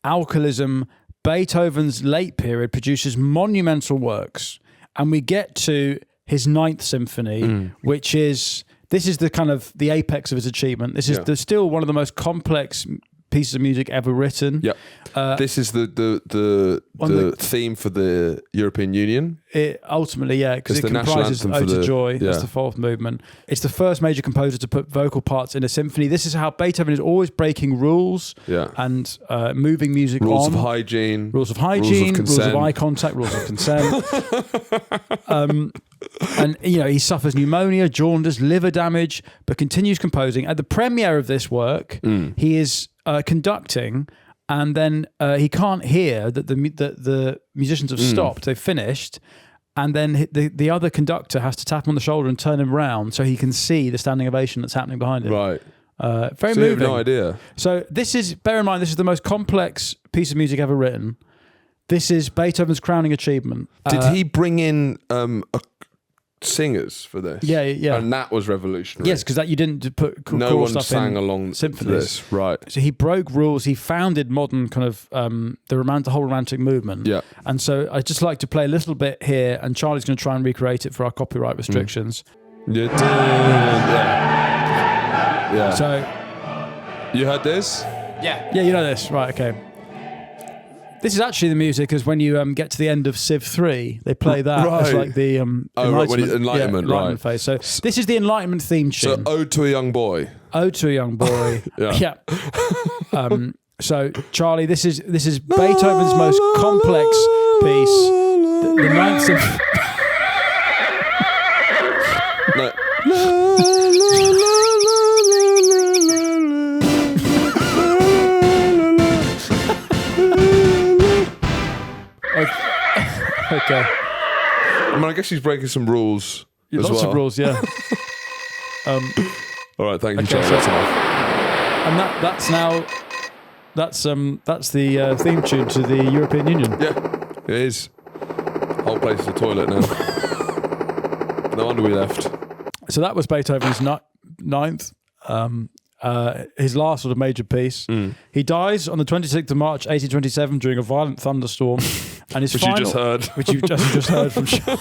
[SPEAKER 1] alcoholism, Beethoven's late period produces monumental works, and we get to his Ninth Symphony, which is the kind of the apex of his achievement. This is still one of the most complex pieces of music ever written.
[SPEAKER 2] Yeah. This is the theme for the European Union.
[SPEAKER 1] It ultimately, because
[SPEAKER 2] It's
[SPEAKER 1] it
[SPEAKER 2] the national
[SPEAKER 1] comprises
[SPEAKER 2] anthem
[SPEAKER 1] Ode
[SPEAKER 2] for
[SPEAKER 1] to
[SPEAKER 2] the-
[SPEAKER 1] Joy. That's
[SPEAKER 2] yeah.
[SPEAKER 1] the fourth movement. It's the first major composer to put vocal parts in a symphony. This is how Beethoven is always breaking rules and moving music
[SPEAKER 2] Rules
[SPEAKER 1] on.
[SPEAKER 2] of hygiene.
[SPEAKER 1] Rules of hygiene, rules of
[SPEAKER 2] consent.
[SPEAKER 1] eye contact, rules of consent. And he suffers pneumonia, jaundice, liver damage, but continues composing. At the premiere of this work, he is conducting, and then he can't hear that the musicians have stopped. They've finished, and then the other conductor has to tap him on the shoulder and turn him round so he can see the standing ovation that's happening behind him.
[SPEAKER 2] Right.
[SPEAKER 1] Very
[SPEAKER 2] So
[SPEAKER 1] moving.
[SPEAKER 2] you have no idea.
[SPEAKER 1] So bear in mind, this is the most complex piece of music ever written. This is Beethoven's crowning achievement.
[SPEAKER 2] Did he bring in singers for this?
[SPEAKER 1] Yeah.
[SPEAKER 2] And that was revolutionary.
[SPEAKER 1] Yes, because you didn't put
[SPEAKER 2] no
[SPEAKER 1] choral
[SPEAKER 2] one
[SPEAKER 1] stuff
[SPEAKER 2] sang
[SPEAKER 1] in
[SPEAKER 2] along to
[SPEAKER 1] symphonies.
[SPEAKER 2] this. Right.
[SPEAKER 1] So he broke rules. He founded modern kind of the whole romantic movement.
[SPEAKER 2] Yeah.
[SPEAKER 1] And so I'd just like to play a little bit here, and Charlie's going to try and recreate it for our copyright restrictions.
[SPEAKER 2] Yeah.
[SPEAKER 1] So
[SPEAKER 2] You heard this?
[SPEAKER 1] yeah, you know this, right? Okay. This is actually the music, as when you get to the end of Civ 3, they play that as
[SPEAKER 2] Right.
[SPEAKER 1] like the enlightenment phase. So this is the Enlightenment theme
[SPEAKER 2] So,
[SPEAKER 1] tune.
[SPEAKER 2] Ode to a Young Boy.
[SPEAKER 1] Ode to a Young Boy.
[SPEAKER 2] Yeah.
[SPEAKER 1] So Charlie, this is Beethoven's most complex piece, the Ninth Symphony.
[SPEAKER 2] No.
[SPEAKER 1] Okay,
[SPEAKER 2] I mean, I guess he's breaking some rules as
[SPEAKER 1] lots
[SPEAKER 2] well.
[SPEAKER 1] of rules, yeah.
[SPEAKER 2] All right, thank you,
[SPEAKER 1] Okay,
[SPEAKER 2] Charlie.
[SPEAKER 1] so-
[SPEAKER 2] That's enough.
[SPEAKER 1] And that's the theme tune to the European Union.
[SPEAKER 2] Yeah, it is. Whole place is a toilet now. No wonder we left.
[SPEAKER 1] So that was Beethoven's ninth, his last sort of major piece. He dies on the 26th of March, 1827, during a violent thunderstorm. And his
[SPEAKER 2] Which you just heard.
[SPEAKER 1] Which you've just heard from Sean.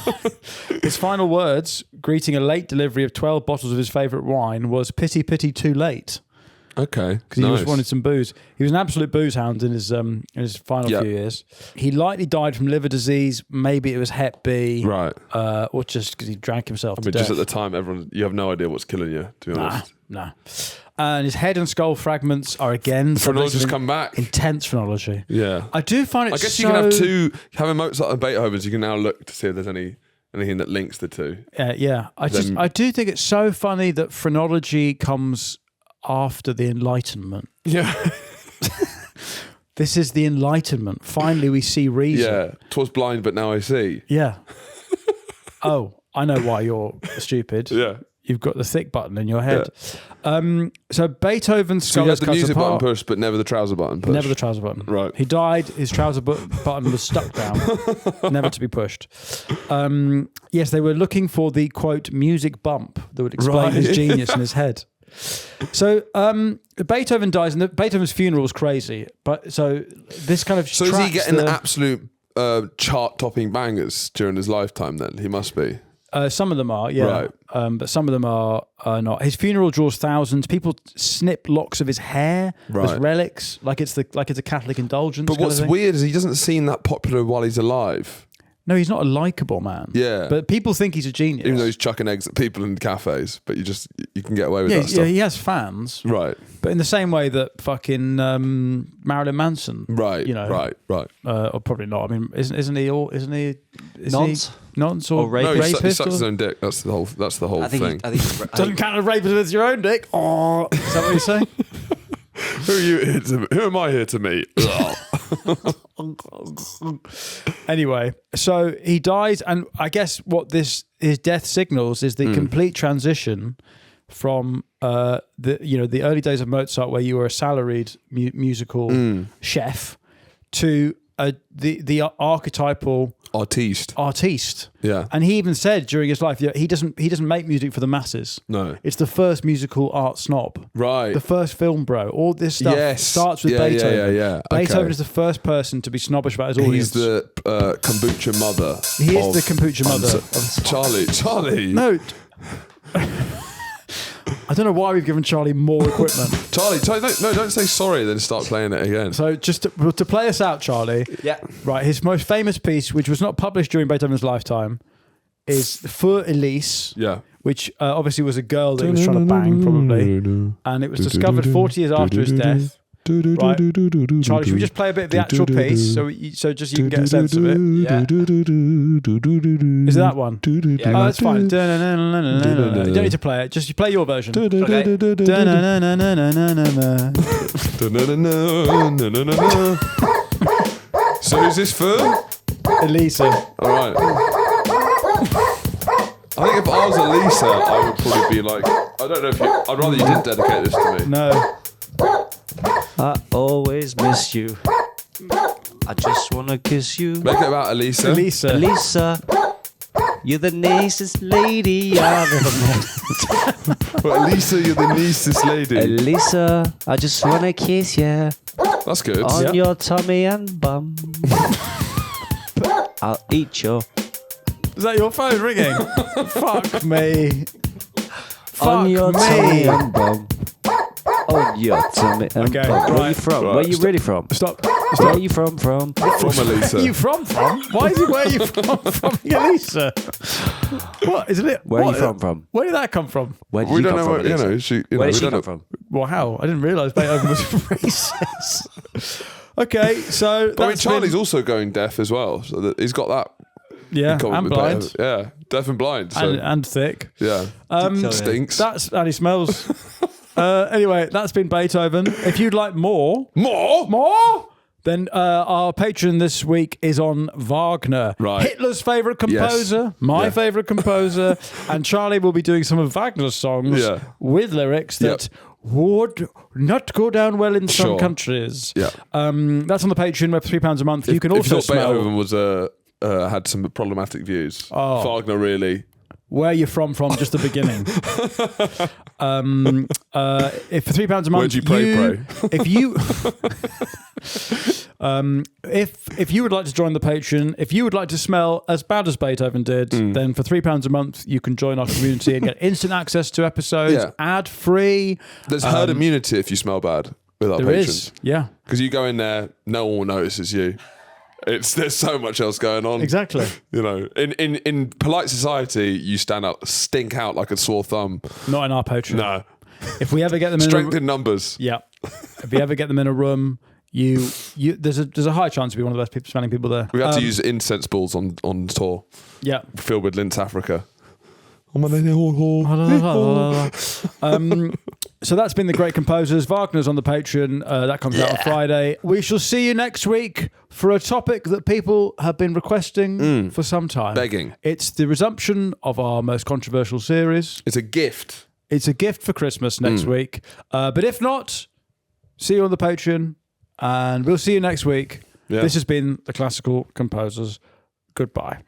[SPEAKER 1] His final words, greeting a late delivery of 12 bottles of his favourite wine, was "Pity, pity, too late."
[SPEAKER 2] Okay,
[SPEAKER 1] Because he just wanted some booze. He was an absolute booze hound in his final few years. He likely died from liver disease. Maybe it was Hep B,
[SPEAKER 2] Right.
[SPEAKER 1] or just because he drank himself
[SPEAKER 2] I
[SPEAKER 1] to
[SPEAKER 2] mean,
[SPEAKER 1] death.
[SPEAKER 2] just at the time, you have no idea what's killing you, to be honest.
[SPEAKER 1] Nah. And his head and skull fragments are again
[SPEAKER 2] Phrenologists come back.
[SPEAKER 1] intense phrenology.
[SPEAKER 2] Yeah.
[SPEAKER 1] I do find it.
[SPEAKER 2] I guess you can have having Mozart and Beethoven's, you can now look to see if there's anything that links the two.
[SPEAKER 1] Yeah, I do think it's so funny that phrenology comes after the Enlightenment.
[SPEAKER 2] Yeah.
[SPEAKER 1] This is the Enlightenment. Finally, we see reason.
[SPEAKER 2] Yeah, 'twas blind, but now I see.
[SPEAKER 1] Yeah. Oh, I know why you're stupid.
[SPEAKER 2] Yeah.
[SPEAKER 1] You've got the thick button in your head. So Beethoven's
[SPEAKER 2] So you had
[SPEAKER 1] scholars
[SPEAKER 2] the
[SPEAKER 1] cut
[SPEAKER 2] music button
[SPEAKER 1] apart.
[SPEAKER 2] pushed, but never the trouser button pushed.
[SPEAKER 1] Never the trouser button.
[SPEAKER 2] Right.
[SPEAKER 1] He died. His trouser button was stuck down, never to be pushed. Yes, they were looking for the quote music bump that would explain his genius in his head. So Beethoven dies, and Beethoven's funeral was crazy. But so this kind of
[SPEAKER 2] So is he getting absolute chart-topping bangers during his lifetime? Then he must be.
[SPEAKER 1] Some of them are, yeah.
[SPEAKER 2] Right.
[SPEAKER 1] But some of them are not. His funeral draws thousands. People snip locks of his hair as
[SPEAKER 2] Right.
[SPEAKER 1] relics, like it's a Catholic indulgence.
[SPEAKER 2] But
[SPEAKER 1] kind
[SPEAKER 2] what's
[SPEAKER 1] of thing.
[SPEAKER 2] weird is he doesn't seem that popular while he's alive.
[SPEAKER 1] No, he's not a likable man.
[SPEAKER 2] Yeah.
[SPEAKER 1] But people think he's a genius.
[SPEAKER 2] Even though he's chucking eggs at people in cafes, but you can get away with
[SPEAKER 1] yeah,
[SPEAKER 2] that stuff.
[SPEAKER 1] he has fans.
[SPEAKER 2] Right.
[SPEAKER 1] But in the same way that fucking Marilyn Manson,
[SPEAKER 2] Right.
[SPEAKER 1] You know,
[SPEAKER 2] Right.
[SPEAKER 1] or probably not. I mean, isn't he?
[SPEAKER 4] Nonce?
[SPEAKER 1] Nonce or
[SPEAKER 4] Or
[SPEAKER 2] No, he
[SPEAKER 1] rapist?
[SPEAKER 2] sucks his
[SPEAKER 1] or-
[SPEAKER 2] own dick. That's the whole thing.
[SPEAKER 1] Doesn't count as rapist with your own dick. Oh, is that what you say?
[SPEAKER 2] Who am I here to meet?
[SPEAKER 1] Anyway, so he dies, and I guess what his death signals is the complete transition from the early days of Mozart, where you were a salaried musical chef, to the archetypal artiste.
[SPEAKER 2] Yeah.
[SPEAKER 1] And he even said during his life, he doesn't make music for the masses.
[SPEAKER 2] No.
[SPEAKER 1] It's the first musical art snob.
[SPEAKER 2] Right.
[SPEAKER 1] The first film bro. All this stuff starts with Beethoven.
[SPEAKER 2] Yeah.
[SPEAKER 1] Beethoven
[SPEAKER 2] Okay.
[SPEAKER 1] is the first person to be snobbish about his audience.
[SPEAKER 2] He's the kombucha mother.
[SPEAKER 1] He is the kombucha mother.
[SPEAKER 2] Charlie.
[SPEAKER 1] No. I don't know why we've given Charlie more equipment.
[SPEAKER 2] Charlie, don't say sorry, then start playing it again.
[SPEAKER 1] So just to play us out, Charlie.
[SPEAKER 4] Yeah.
[SPEAKER 1] Right, his most famous piece, which was not published during Beethoven's lifetime, is Für Elise,
[SPEAKER 2] Yeah.
[SPEAKER 1] which obviously was a girl that he was trying to bang, probably. And it was discovered 40 years after his death. Right. Charlie, should we just play a bit of the actual piece so just you can get a sense of it?
[SPEAKER 4] Yeah.
[SPEAKER 1] Is it that one?
[SPEAKER 4] Yeah,
[SPEAKER 1] Oh, that's fine. You don't need to play it. Just you play your version.
[SPEAKER 2] So who's this for?
[SPEAKER 1] Elisa.
[SPEAKER 2] All right. I think if I was Elisa, I would probably be like, I don't know if I'd rather you didn't dedicate this to me.
[SPEAKER 1] No.
[SPEAKER 4] I always miss you. I just wanna kiss you.
[SPEAKER 2] Make it about Elisa.
[SPEAKER 1] Elisa.
[SPEAKER 4] Lisa, you're the nicest lady I've ever met.
[SPEAKER 2] Well, Elisa, you're the nicest lady.
[SPEAKER 4] Lisa, I just wanna kiss you
[SPEAKER 2] That's good.
[SPEAKER 4] on
[SPEAKER 1] Yep.
[SPEAKER 4] your tummy and bum. I'll eat your
[SPEAKER 1] Is that your phone ringing? Fuck me.
[SPEAKER 4] on your tummy and bum. On your tummy and
[SPEAKER 1] Okay,
[SPEAKER 4] bum. Where are you
[SPEAKER 1] right.
[SPEAKER 4] from?
[SPEAKER 2] Right.
[SPEAKER 4] Where are you really from?
[SPEAKER 1] Stop.
[SPEAKER 4] Where are you from?
[SPEAKER 2] From
[SPEAKER 1] Where are
[SPEAKER 2] Elisa.
[SPEAKER 1] you from? Why is he where are you from Elisa? What? Isn't it?
[SPEAKER 4] Where are
[SPEAKER 1] what?
[SPEAKER 4] you from?
[SPEAKER 1] Where did that come from?
[SPEAKER 4] Where did
[SPEAKER 2] We
[SPEAKER 4] you
[SPEAKER 2] don't
[SPEAKER 4] come
[SPEAKER 2] know
[SPEAKER 4] from?
[SPEAKER 2] what, you
[SPEAKER 4] Elisa?
[SPEAKER 2] know, she, you know,
[SPEAKER 4] Where did
[SPEAKER 2] we
[SPEAKER 4] she
[SPEAKER 2] don't
[SPEAKER 4] come
[SPEAKER 2] know.
[SPEAKER 4] from?
[SPEAKER 1] Well, how? I didn't realise Beethoven was racist. Okay, so
[SPEAKER 2] But I mean,
[SPEAKER 1] that's
[SPEAKER 2] Charlie's
[SPEAKER 1] been,
[SPEAKER 2] also going deaf as well, so that he's got that.
[SPEAKER 1] yeah,
[SPEAKER 2] in common
[SPEAKER 1] and
[SPEAKER 2] with
[SPEAKER 1] blind
[SPEAKER 2] Beethoven. Yeah, deaf and blind. So
[SPEAKER 1] and thick.
[SPEAKER 2] yeah, stinks.
[SPEAKER 1] That's and he smells. Anyway, that's been Beethoven. If you'd like more, then our Patreon this week is on Wagner,
[SPEAKER 2] Right.
[SPEAKER 1] Hitler's favourite composer, my
[SPEAKER 2] Yeah.
[SPEAKER 1] favourite composer, and Charlie will be doing some of Wagner's songs
[SPEAKER 2] Yeah.
[SPEAKER 1] with lyrics that would not go down well in some
[SPEAKER 2] Sure.
[SPEAKER 1] countries.
[SPEAKER 2] Yeah.
[SPEAKER 1] That's on the Patreon, we're £3 a month. You can also
[SPEAKER 2] if you thought
[SPEAKER 1] smell
[SPEAKER 2] Beethoven was had some problematic views.
[SPEAKER 1] Oh.
[SPEAKER 2] Wagner really.
[SPEAKER 1] where you're from just the beginning. If for £3 a month,
[SPEAKER 2] Where'd you pray?
[SPEAKER 1] if you if you would like to join the Patreon, if you would like to smell as bad as Beethoven did, then for £3 a month you can join our community and get instant access to episodes,
[SPEAKER 2] Yeah.
[SPEAKER 1] ad free.
[SPEAKER 2] There's herd immunity if you smell bad with our
[SPEAKER 1] There
[SPEAKER 2] patrons.
[SPEAKER 1] is, yeah,
[SPEAKER 2] Because you go in there, no one notices you. There's so much else going on.
[SPEAKER 1] exactly.
[SPEAKER 2] You know, in polite society, you stink out like a sore thumb.
[SPEAKER 1] Not in our Patreon.
[SPEAKER 2] No,
[SPEAKER 1] If we ever get them in
[SPEAKER 2] strength in numbers.
[SPEAKER 1] yeah, if you ever get them in a room, you there's a high chance to be one of the best smelling people there.
[SPEAKER 2] We had to use incense balls on tour,
[SPEAKER 1] Yeah.
[SPEAKER 2] filled with Linz Africa.
[SPEAKER 1] So that's been The Great Composers. Wagner's on the Patreon. That comes out on Friday. We shall see you next week for a topic that people have been requesting for some time.
[SPEAKER 2] Begging.
[SPEAKER 1] It's the resumption of our most controversial series.
[SPEAKER 2] It's a gift.
[SPEAKER 1] It's a gift for Christmas next week. But if not, see you on the Patreon, and we'll see you next week.
[SPEAKER 2] Yeah.
[SPEAKER 1] This has been The Classical Composers. Goodbye.